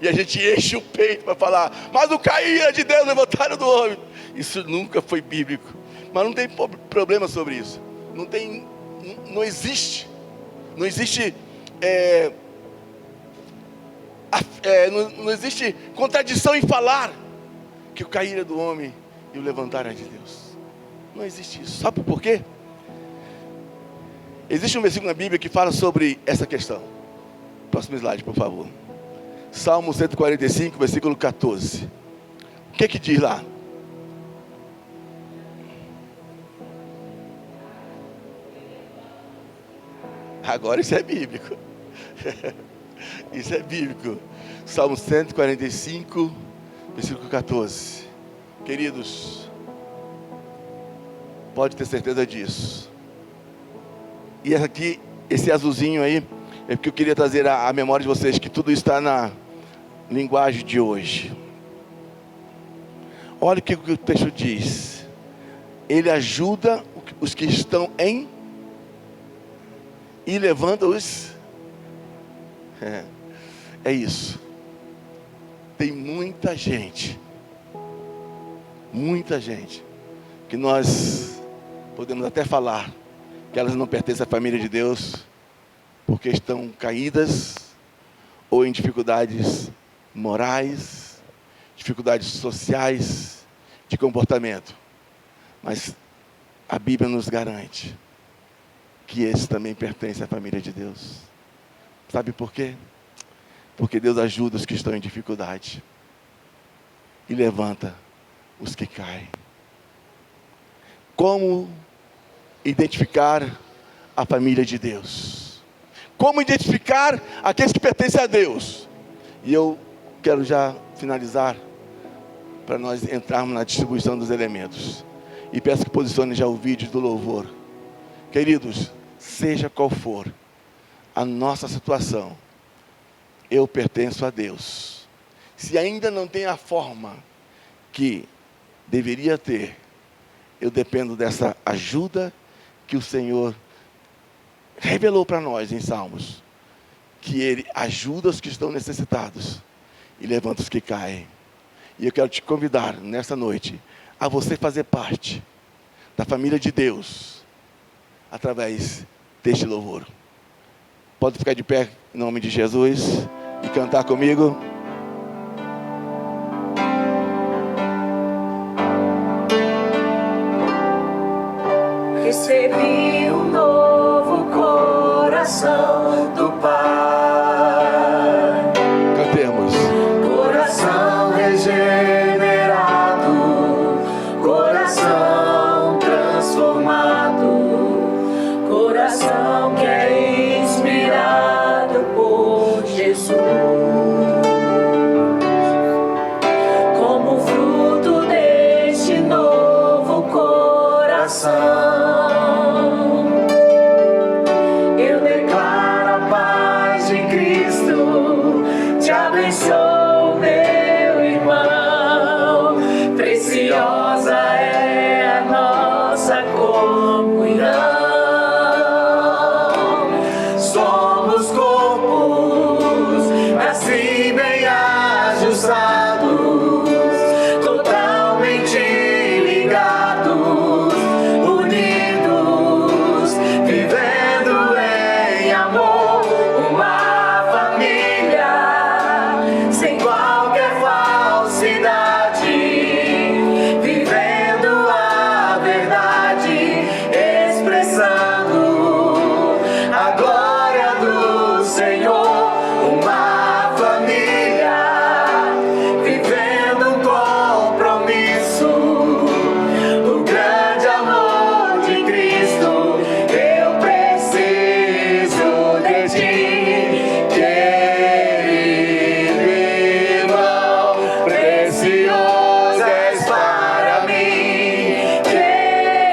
E a gente enche o peito para falar: mas o cair é de Deus, levantaram do homem. Isso nunca foi bíblico. Mas não tem problema sobre isso. Não existe não existe contradição em falar que o cair é do homem e o levantar é de Deus. Não existe isso. Sabe por quê? Existe um versículo na Bíblia que fala sobre essa questão. Próximo slide, por favor. Salmo 145, versículo 14. O que diz lá? Agora isso é bíblico. Isso é bíblico. Salmo 145, versículo 14. Queridos, pode ter certeza disso. E aqui, esse azulzinho aí, é porque eu queria trazer à memória de vocês que tudo está na linguagem de hoje. Olha o que o texto diz. Ele ajuda os que estão em... e levanta os... É isso. Tem muita gente, que nós podemos até falar que elas não pertencem à família de Deus, porque estão caídas, ou em dificuldades morais, dificuldades sociais, de comportamento. Mas a Bíblia nos garante que esse também pertence à família de Deus. Sabe por quê? Porque Deus ajuda os que estão em dificuldade e levanta os que caem. Como identificar a família de Deus. Como identificar aqueles que pertencem a Deus. E eu quero já finalizar, para nós entrarmos na distribuição dos elementos. E peço que posicione já o vídeo do louvor. Queridos, seja qual for a nossa situação, eu pertenço a Deus. Se ainda não tem a forma que deveria ter, eu dependo dessa ajuda que o Senhor revelou para nós em Salmos. Que Ele ajuda os que estão necessitados e levanta os que caem. E eu quero te convidar nessa noite a você fazer parte da família de Deus através deste louvor. Pode ficar de pé em nome de Jesus e cantar comigo. Recebi um novo coração do Pai. Cantemos. Coração regenerado, coração transformado, coração que é inspirado por Jesus. Como fruto deste novo coração, eu declaro a paz de Cristo, te abençoo, meu irmão. Preciosa é a nossa comunhão. Somos corpos assim bem ajustados, totalmente ligados, unidos, vivendo em amor, uma família sem qualquer falsidade, vivendo a verdade, expressando a glória do Senhor, uma família vivendo um compromisso do grande amor de Cristo. Eu preciso de ti, querido irmão, precioso és para mim,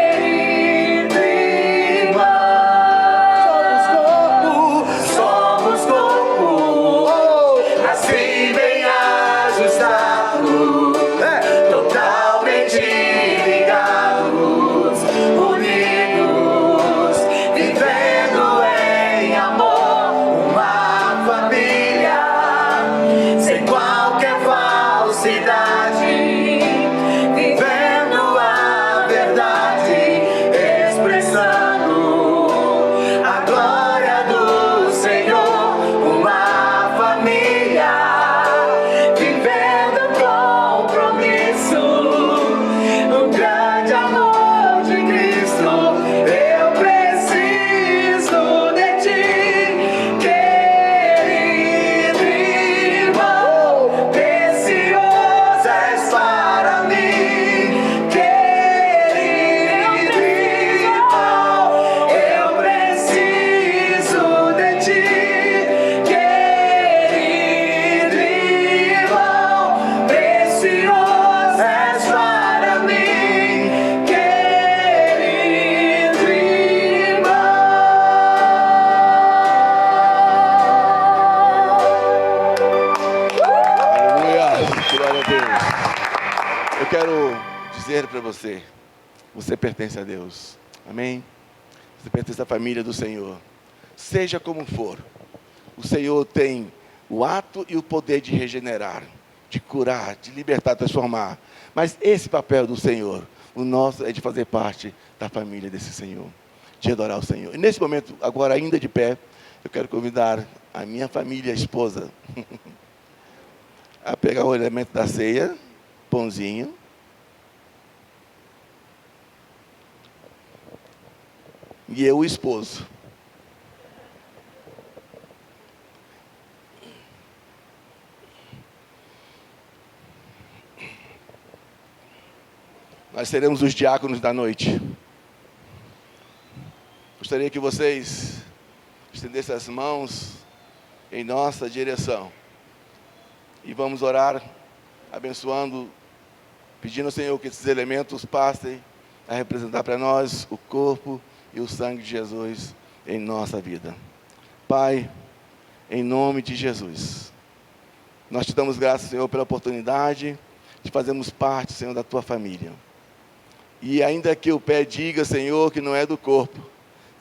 querido irmão. Somos corpo, assim bem ajustados, totalmente ligados, unidos, vivendo em amor, uma família sem qualquer falsidade, vivendo a verdade, expressando a glória do Senhor, uma família vivendo compromisso no grande amor de Cristo. Eu preciso de ti, querido irmão, precioso és para mim, querido irmão. Eu preciso de ti, querido irmão, precioso és para mim, querido irmão. Aleluia, glória a Deus. Eu quero dizer para você, você pertence a Deus, amém? Você pertence à família do Senhor. Seja como for, o Senhor tem o ato e o poder de regenerar, de curar, de libertar, transformar. Mas esse papel do Senhor, o nosso é de fazer parte da família desse Senhor, de adorar o Senhor. E nesse momento, agora ainda de pé, eu quero convidar a minha família, a esposa, a pegar o elemento da ceia, pãozinho. E eu, o esposo. Nós seremos os diáconos da noite. Gostaria que vocês estendessem as mãos em nossa direção. E vamos orar, abençoando, pedindo ao Senhor que esses elementos passem a representar para nós o corpo e o sangue de Jesus em nossa vida. Pai, em nome de Jesus, nós te damos graças, Senhor, pela oportunidade de fazermos parte, Senhor, da tua família. E ainda que o pé diga, Senhor, que não é do corpo,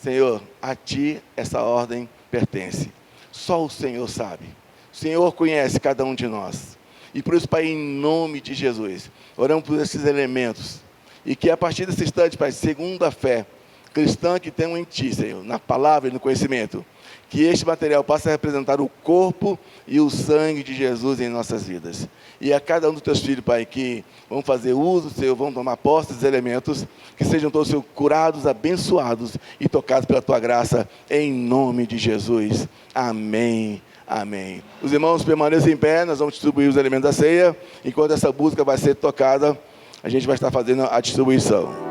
Senhor, a ti essa ordem pertence. Só o Senhor sabe. O Senhor conhece cada um de nós. E por isso, Pai, em nome de Jesus, oramos por esses elementos. E que a partir desse instante, Pai, segundo a fé cristã que temos em Ti, Senhor, na palavra e no conhecimento, que este material possa representar o corpo e o sangue de Jesus em nossas vidas. E a cada um dos Teus filhos, Pai, que vão fazer uso, Senhor, vão tomar posse desses elementos, que sejam todos, Senhor, curados, abençoados e tocados pela Tua graça, em nome de Jesus. Amém. Amém. Os irmãos permaneçam em pé, nós vamos distribuir os elementos da ceia. Enquanto essa música vai ser tocada, a gente vai estar fazendo a distribuição.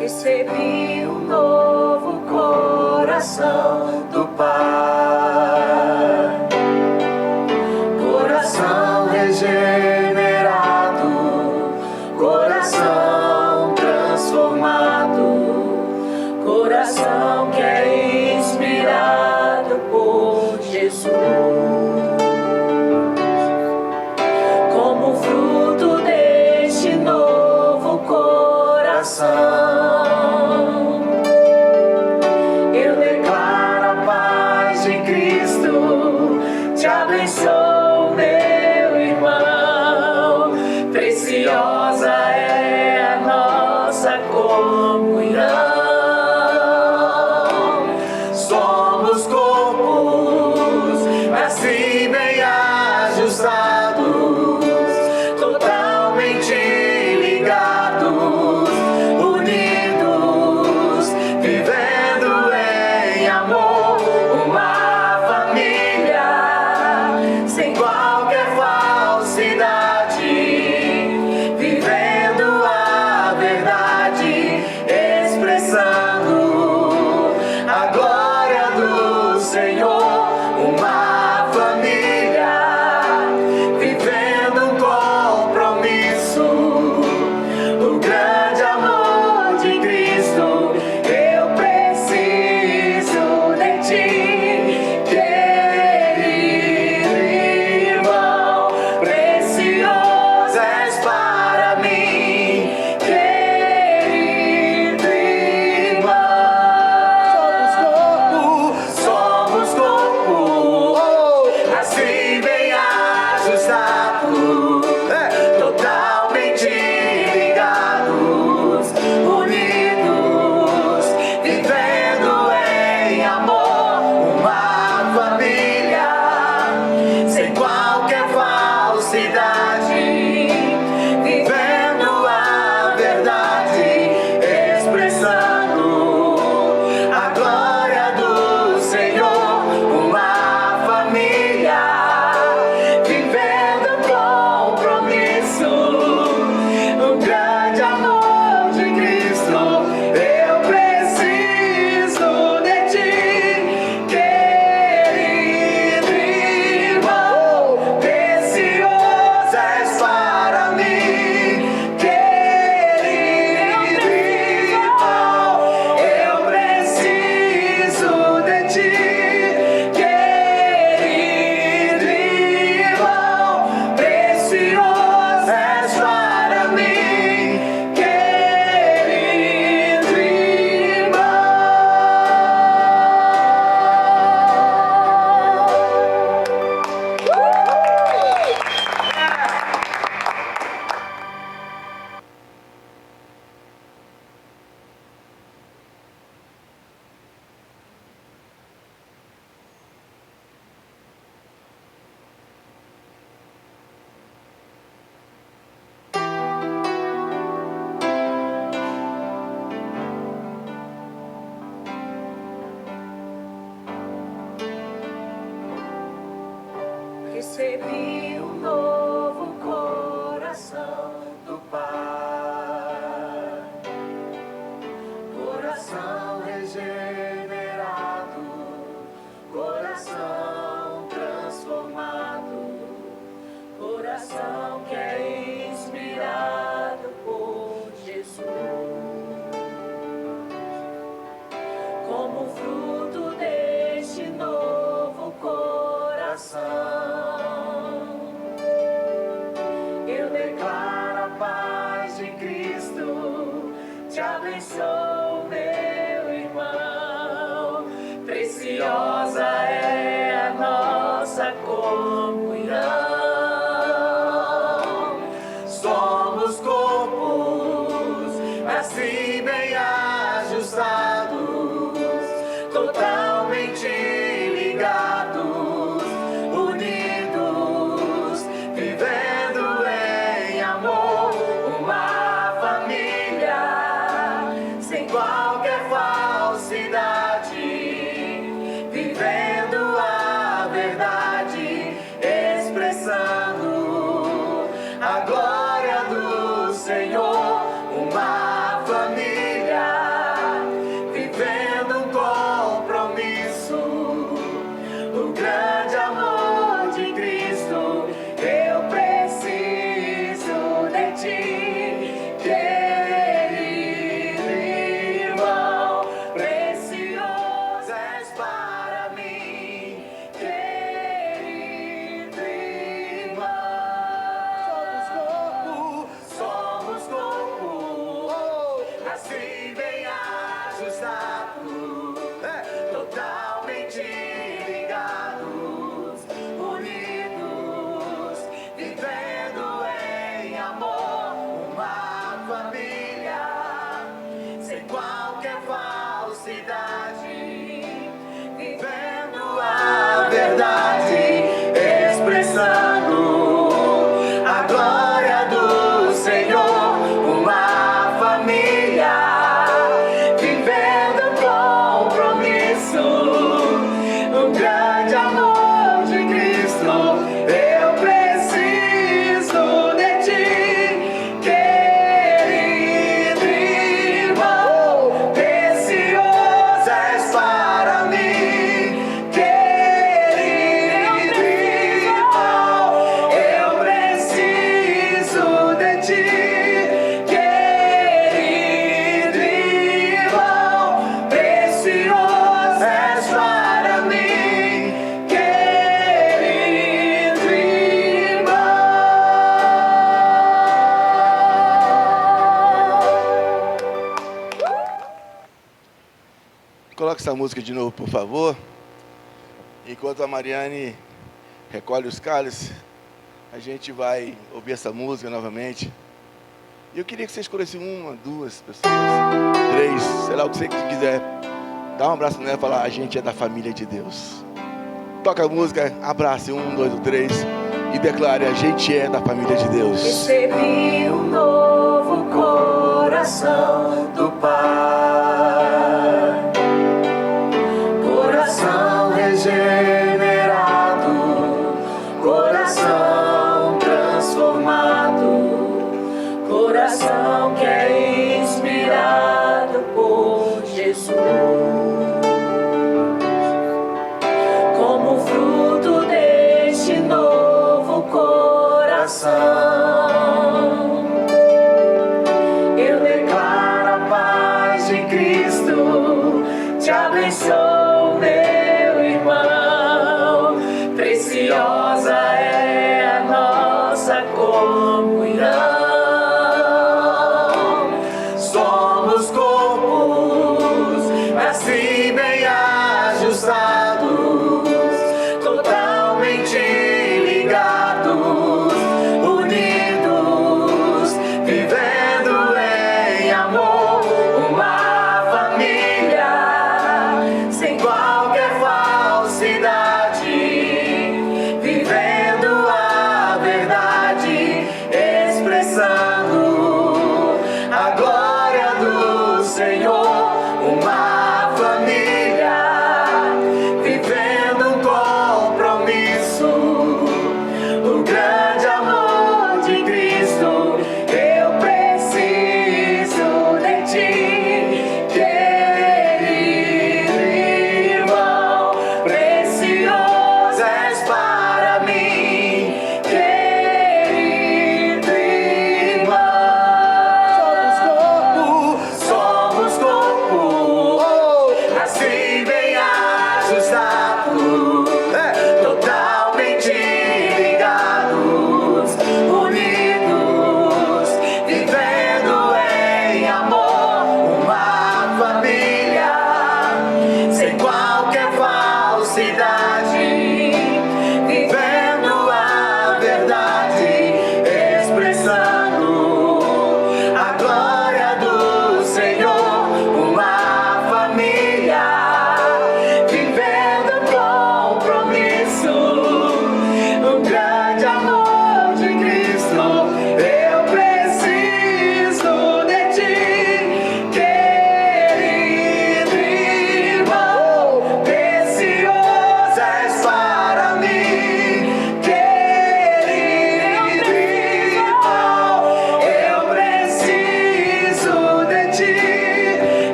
Recebi um novo coração do Pai, coração regenerado, coração transformado, coração que é inspirado por Jesus. Como fruto deste novo coração, te abençoo, meu irmão, preciosa é a nossa comunhão. Somos corpos, assim bem ajustados, totalmente ligados, unidos, vivendo em amor, uma família sem qualquer falsidade, vivendo a verdade, expressando a glória do Senhor. Uma família vivendo um compromisso, o grande amor de Cristo. Eu preciso de ti, querido irmão, precioso és para mim, querido irmão. Somos corpo, assim bem ajustados, totalmente ligados, unidos, vivendo em amor, uma família sem qualquer falsidade, vivendo a verdade, expressando a glória do Senhor. Uma família vivendo coração que é inspirado por Jesus, como fruto deste novo coração, eu declaro a paz de Cristo, te abençoo, meu irmão, preciosa é a nossa comunhão. Somos corpos assim bem ajustados, totalmente ligados, unidos, vivendo em amor, uma família sem qualquer falsidade, vivendo a verdade, expressando a glória do Senhor, uma família vivendo um compromisso, o grande amor de Cristo. Eu preciso de ti, querido irmão, precioso és para mim, querido irmão. Somos corpo, assim bem ajustados, totalmente ligados, unidos, vivendo em amor, uma família sem qualquer falsidade, vivendo a verdade, expressando a glória do Senhor, uma família vivendo um compromisso, um grande amor de Cristo. Eu preciso de ti, querido irmão, precioso és para mim, querido irmão. Eu preciso de ti, querido irmão, precioso és para mim, querido irmão. Coloque essa música de novo, por favor. Enquanto a Mariane recolhe os cálices, a gente vai ouvir essa música novamente. E eu queria que você escolhesse uma, duas pessoas, três, sei lá o que você quiser. Dá um abraço nela e fala: a gente é da família de Deus. Toca a música, abrace 1, 2 ou 3 e declare: a gente é da família de Deus. Recebi um novo coração do Pai, coração regenerado, coração transformado, coração que é inspirado por Jesus, como fruto deste novo coração, eu declaro a paz de Cristo, te abençoo, meu irmão, preciosa é a nossa comunhão. Somos corpos assim bem ajustados, totalmente ligados, unidos, vivendo em amor, uma família sem qualquer falsidade, vivendo a verdade,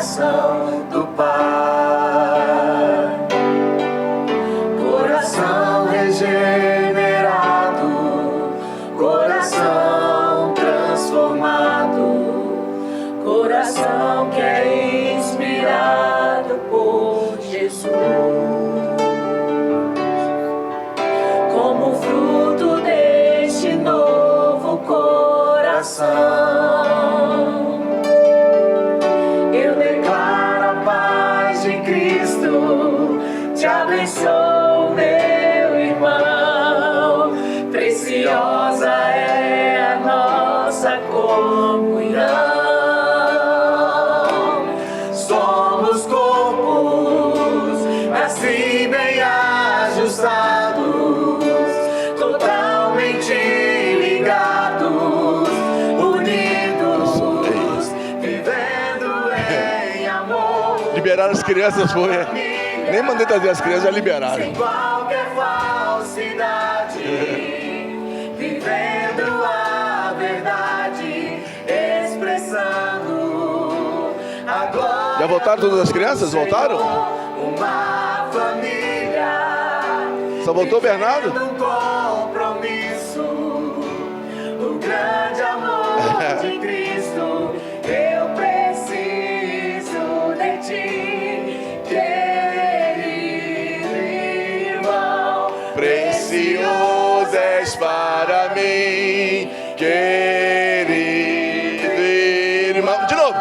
coração do Pai. Coração regenerado, coração transformado, coração que é inspirado por Jesus. Como fruto deste novo coração, eu declaro a paz de Cristo, te abençoo, meu irmão. Preciosa é a nossa comunhão. Somos corpos assim bem ajustados, totalmente ligados, unidos, vivendo em amor. Liberaram as crianças, foi. Nem mandei trazer as crianças, já liberaram. Sem qualquer falsidade, vivendo a verdade, expressando a glória. Já voltaram todas as crianças? Voltaram? Uma família. Só voltou o Bernardo? Um compromisso, o grande amor de Cristo. Eu preciso de ti, querido irmão. Precioso és para mim, querido irmão. De novo.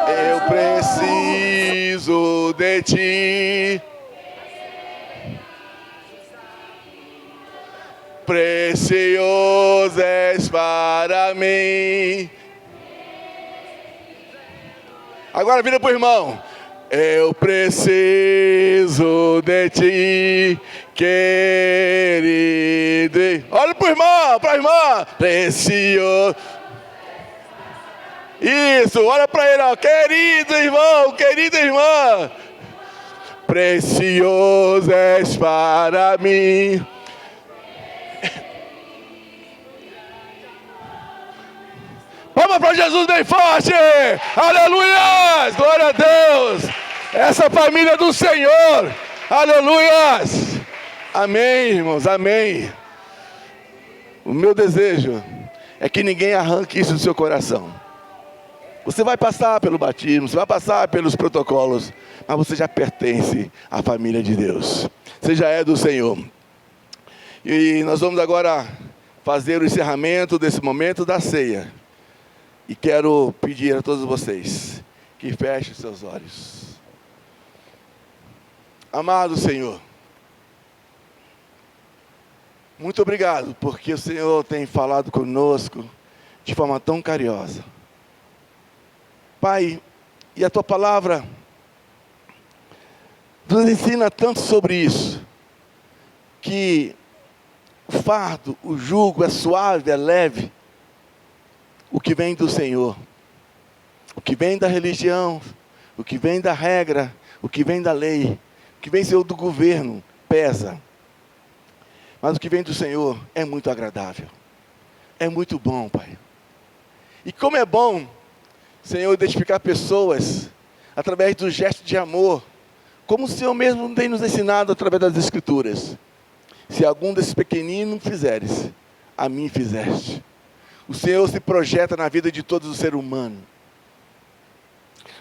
Eu preciso de ti. Precioso és para mim. Agora vira pro irmão. Eu preciso de ti, querido. Olha pro irmão, pra irmã. Precioso. Isso, olha pra ele, ó. Querido irmão, querida irmã. Precioso és para mim. Vamos para Jesus bem forte! Aleluia! Glória a Deus! Essa família do Senhor! Aleluia! Amém, irmãos, amém. O meu desejo é que ninguém arranque isso do seu coração. Você vai passar pelo batismo, você vai passar pelos protocolos, mas você já pertence à família de Deus. Você já é do Senhor. E nós vamos agora fazer o encerramento desse momento da ceia. E quero pedir a todos vocês que fechem seus olhos. Amado Senhor, muito obrigado, porque o Senhor tem falado conosco de forma tão carinhosa. Pai, e a Tua palavra nos ensina tanto sobre isso, que o fardo, o jugo é suave, é leve, o que vem do Senhor, o que vem da religião, o que vem da regra, o que vem da lei, o que vem, Senhor, do governo, pesa. Mas o que vem do Senhor é muito agradável, é muito bom, Pai. E como é bom, Senhor, identificar pessoas através do gesto de amor, como o Senhor mesmo tem nos ensinado através das Escrituras. Se algum desses pequeninos fizeres, a mim fizeste. O Senhor se projeta na vida de todos os seres humanos.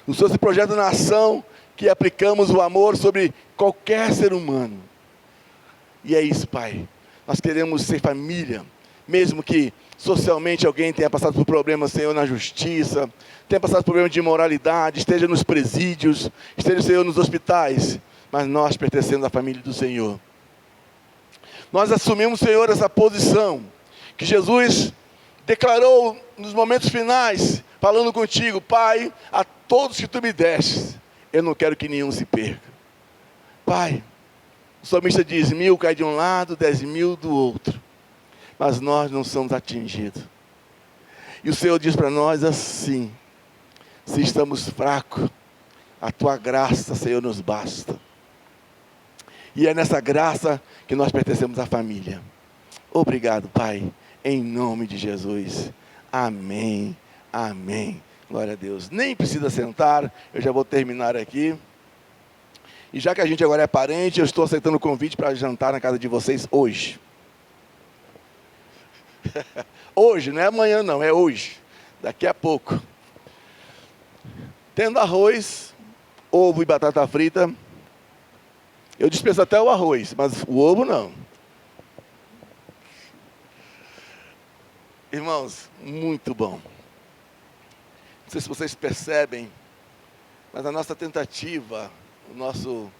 O Senhor se projeta na ação que aplicamos o amor sobre qualquer ser humano. E é isso, Pai. Nós queremos ser família, mesmo que socialmente alguém tenha passado por problemas, Senhor, na justiça, tenha passado por problemas de imoralidade, esteja nos presídios, esteja, Senhor, nos hospitais, mas nós pertencemos à família do Senhor. Nós assumimos, Senhor, essa posição que Jesus declarou nos momentos finais, falando contigo: Pai, a todos que tu me destes, eu não quero que nenhum se perca. Pai, o salmista diz: 1000 cai de um lado, 10.000 do outro, mas nós não somos atingidos. E o Senhor diz para nós assim: se estamos fracos, a tua graça, Senhor, nos basta. E é nessa graça que nós pertencemos à família. Obrigado, Pai, em nome de Jesus. Amém, amém. Glória a Deus. Nem precisa sentar, eu já vou terminar aqui. E já que a gente agora é parente, eu estou aceitando o convite para jantar na casa de vocês hoje. Hoje, não é amanhã não, é hoje. Daqui a pouco. Tendo arroz, ovo e batata frita. Eu dispenso até o arroz, mas o ovo não. Irmãos, muito bom. Não sei se vocês percebem, mas a nossa tentativa, o nosso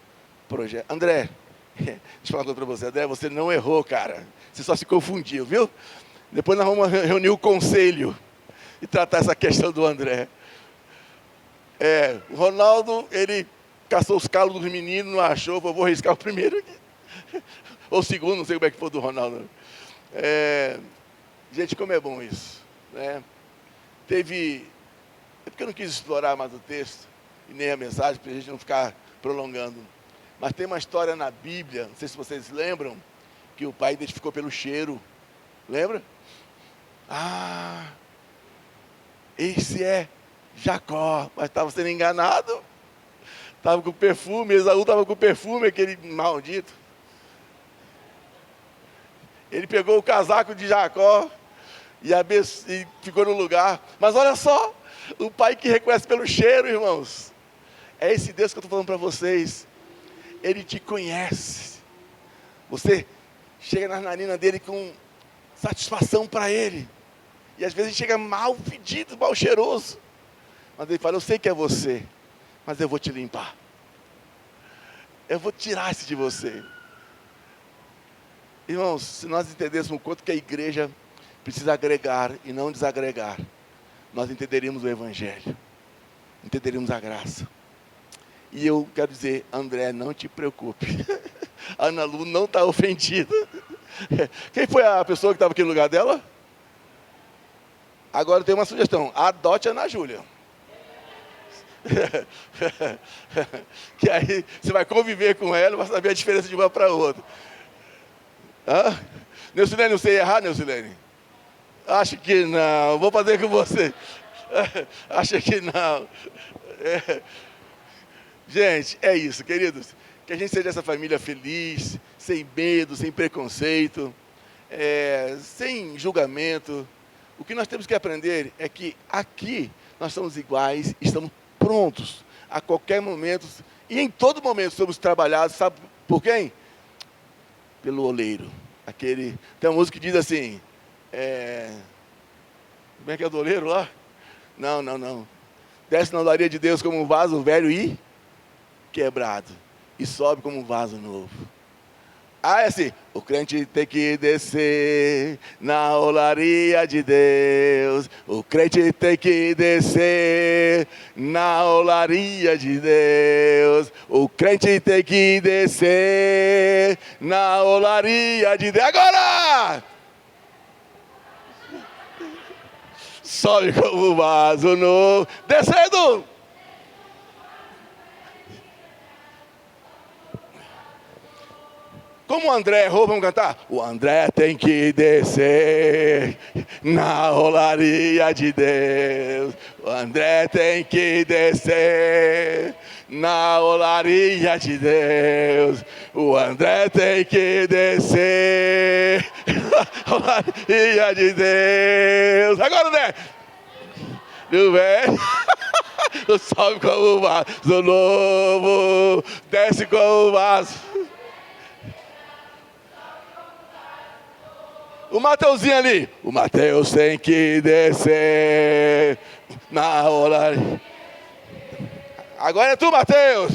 projeto... André, deixa eu falar uma coisa para você. André, você não errou, cara. Você só se confundiu, viu? Depois nós vamos reunir o conselho e tratar essa questão do André. O Ronaldo, ele caçou os calos dos meninos, não achou, eu vou riscar o primeiro aqui. Ou o segundo, não sei como é que foi do Ronaldo. Gente, como é bom isso, né? É porque eu não quis explorar mais o texto e nem a mensagem, para a gente não ficar prolongando. Mas tem uma história na Bíblia, não sei se vocês lembram, que o pai identificou pelo cheiro. Lembra? Esse é Jacó, mas estava sendo enganado. Estava com perfume, Esaú estava com perfume, aquele maldito. Ele pegou o casaco de Jacó e ficou no lugar. Mas olha só, o pai que reconhece pelo cheiro, irmãos. É esse Deus que eu estou falando para vocês. Ele te conhece. Você chega nas narinas dele com satisfação para ele. E às vezes ele chega mal fedido, mal cheiroso. Mas ele fala, eu sei que é você, mas eu vou te limpar. Eu vou tirar isso de você. Irmãos, se nós entendêssemos o quanto que a igreja precisa agregar e não desagregar, nós entenderíamos o Evangelho, entenderíamos a graça. E eu quero dizer, André, não te preocupe. A Ana Lu não está ofendida. Quem foi a pessoa que estava aqui no lugar dela? Agora eu tenho uma sugestão, adote a Ana Júlia. Que aí você vai conviver com ela, vai saber a diferença de uma para outra. Neucilene, não sei errar, Neucilene? Acho que não, vou fazer com você. Acho que não. Gente, é isso, queridos. Que a gente seja essa família feliz, sem medo, sem preconceito, sem julgamento. O que nós temos que aprender é que aqui nós somos iguais, estamos prontos a qualquer momento e em todo momento somos trabalhados, sabe por quem? Pelo oleiro. Tem uma música que diz assim, como é que é do oleiro lá? Não. Desce na olaria de Deus como um vaso velho e quebrado, e sobe como um vaso novo. É assim, o crente tem que descer na olaria de Deus. O crente tem que descer na olaria de Deus. O crente tem que descer na olaria de Deus. Agora! Sobe como um vaso novo. Descendo! Como o André errou, vamos cantar? O André tem que descer na olaria de Deus. O André tem que descer na olaria de Deus. O André tem que descer na olaria de Deus. Agora, André! Do velho. Sobe como um vaso novo. Desce como um vaso. O Mateuzinho ali. O Mateus tem que descer na olaria. Agora é tu, Mateus.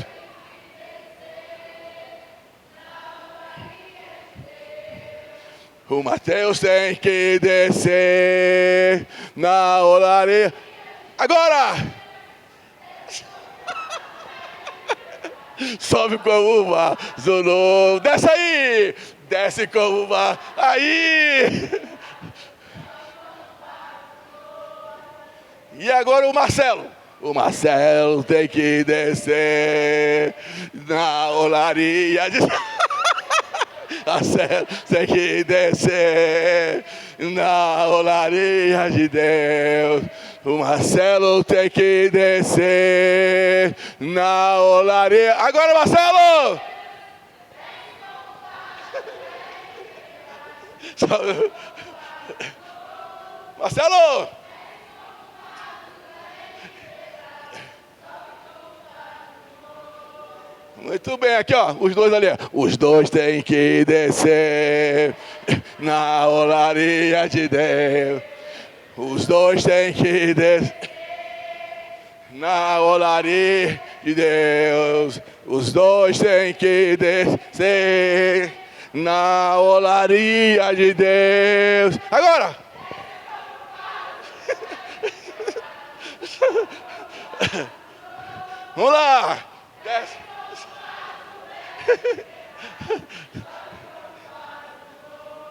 O Mateus tem que descer na olaria. Agora! Sobe como um vaso novo. Desce aí! Desce como uma... Aí! E agora o Marcelo. O Marcelo tem que descer na olaria de... Marcelo tem que descer na olaria de Deus. O Marcelo tem que descer na olaria. Agora, Marcelo! Marcelo! Muito bem, aqui ó, os dois ali. Os dois têm que descer na olaria de Deus. Os dois têm que descer na olaria de Deus. Os dois têm que descer na olaria de Deus. Agora! Vamos lá! Desce.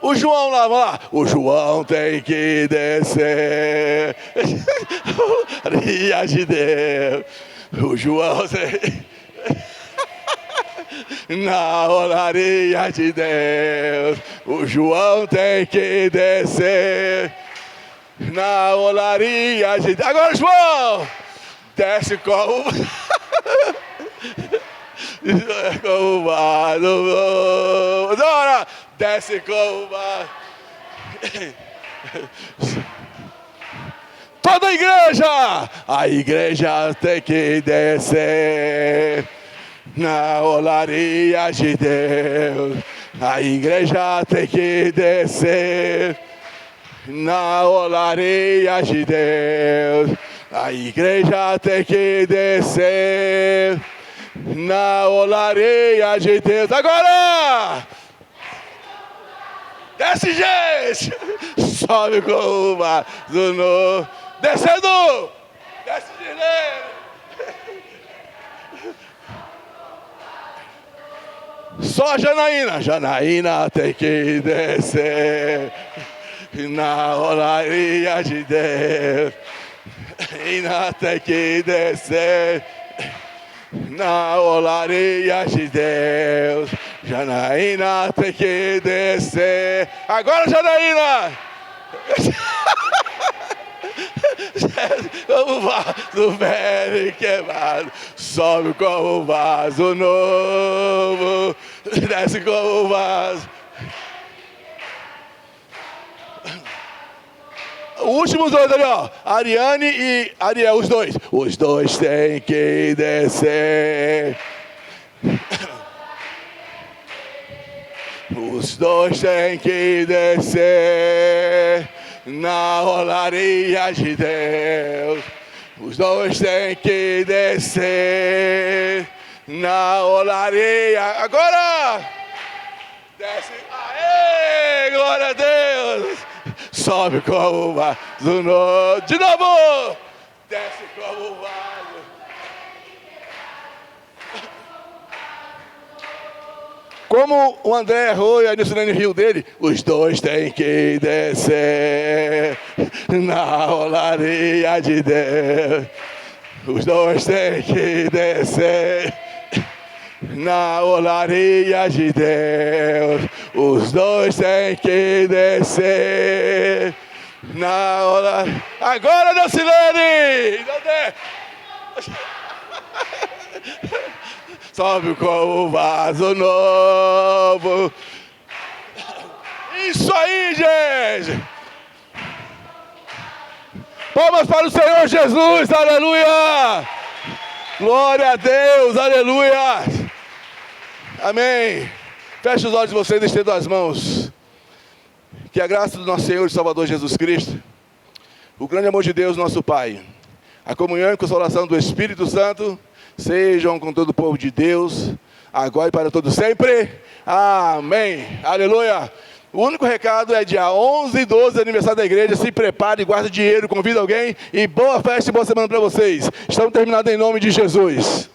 O João lá, vamos lá. O João tem que descer na olaria de Deus. O João tem... na olaria de Deus. O João tem que descer na olaria de Deus. Agora, João! Desce como... como vaso. Dora! Desce como vaso. Toda a igreja tem que descer na olaria de Deus. A igreja tem que descer na olaria de Deus. A igreja tem que descer na olaria de Deus. Agora! Desce, gente! Sobe com o vaso novo. Descendo! Desce, gente! Só a Janaína. Janaína tem que descer na olaria de Deus. Janaína tem que descer na olaria de Deus. Janaína tem que descer. Agora, Janaína! Como vaso velho e quebrado, sobe como vaso novo, desce como vaso. Os últimos dois ali, ó, Ariane e Ariel, os dois. Os dois têm que descer. Os dois têm que descer na olaria de Deus. Os dois têm que descer na olaria. Agora! Desce. Aê! Glória a Deus! Sobe como o vaso novo. De novo! Desce como o vaso. Como o André errou e a Nilson riu dele, os dois têm que descer na olaria de Deus. Os dois têm que descer na olaria de Deus. Os dois têm que descer na olaria. Agora, Nilson! Sobe com o vaso novo. Isso aí, gente! Palmas para o Senhor Jesus, aleluia! Glória a Deus, aleluia! Amém. Feche os olhos de vocês e estendam as mãos. Que a graça do nosso Senhor e Salvador Jesus Cristo, o grande amor de Deus, nosso Pai, a comunhão e consolação do Espírito Santo, sejam com todo o povo de Deus, agora e para todo sempre. Amém. Aleluia. O único recado é dia 11 e 12, aniversário da igreja. Se prepare, guarde dinheiro, convida alguém. E boa festa e boa semana para vocês. Estamos terminados em nome de Jesus.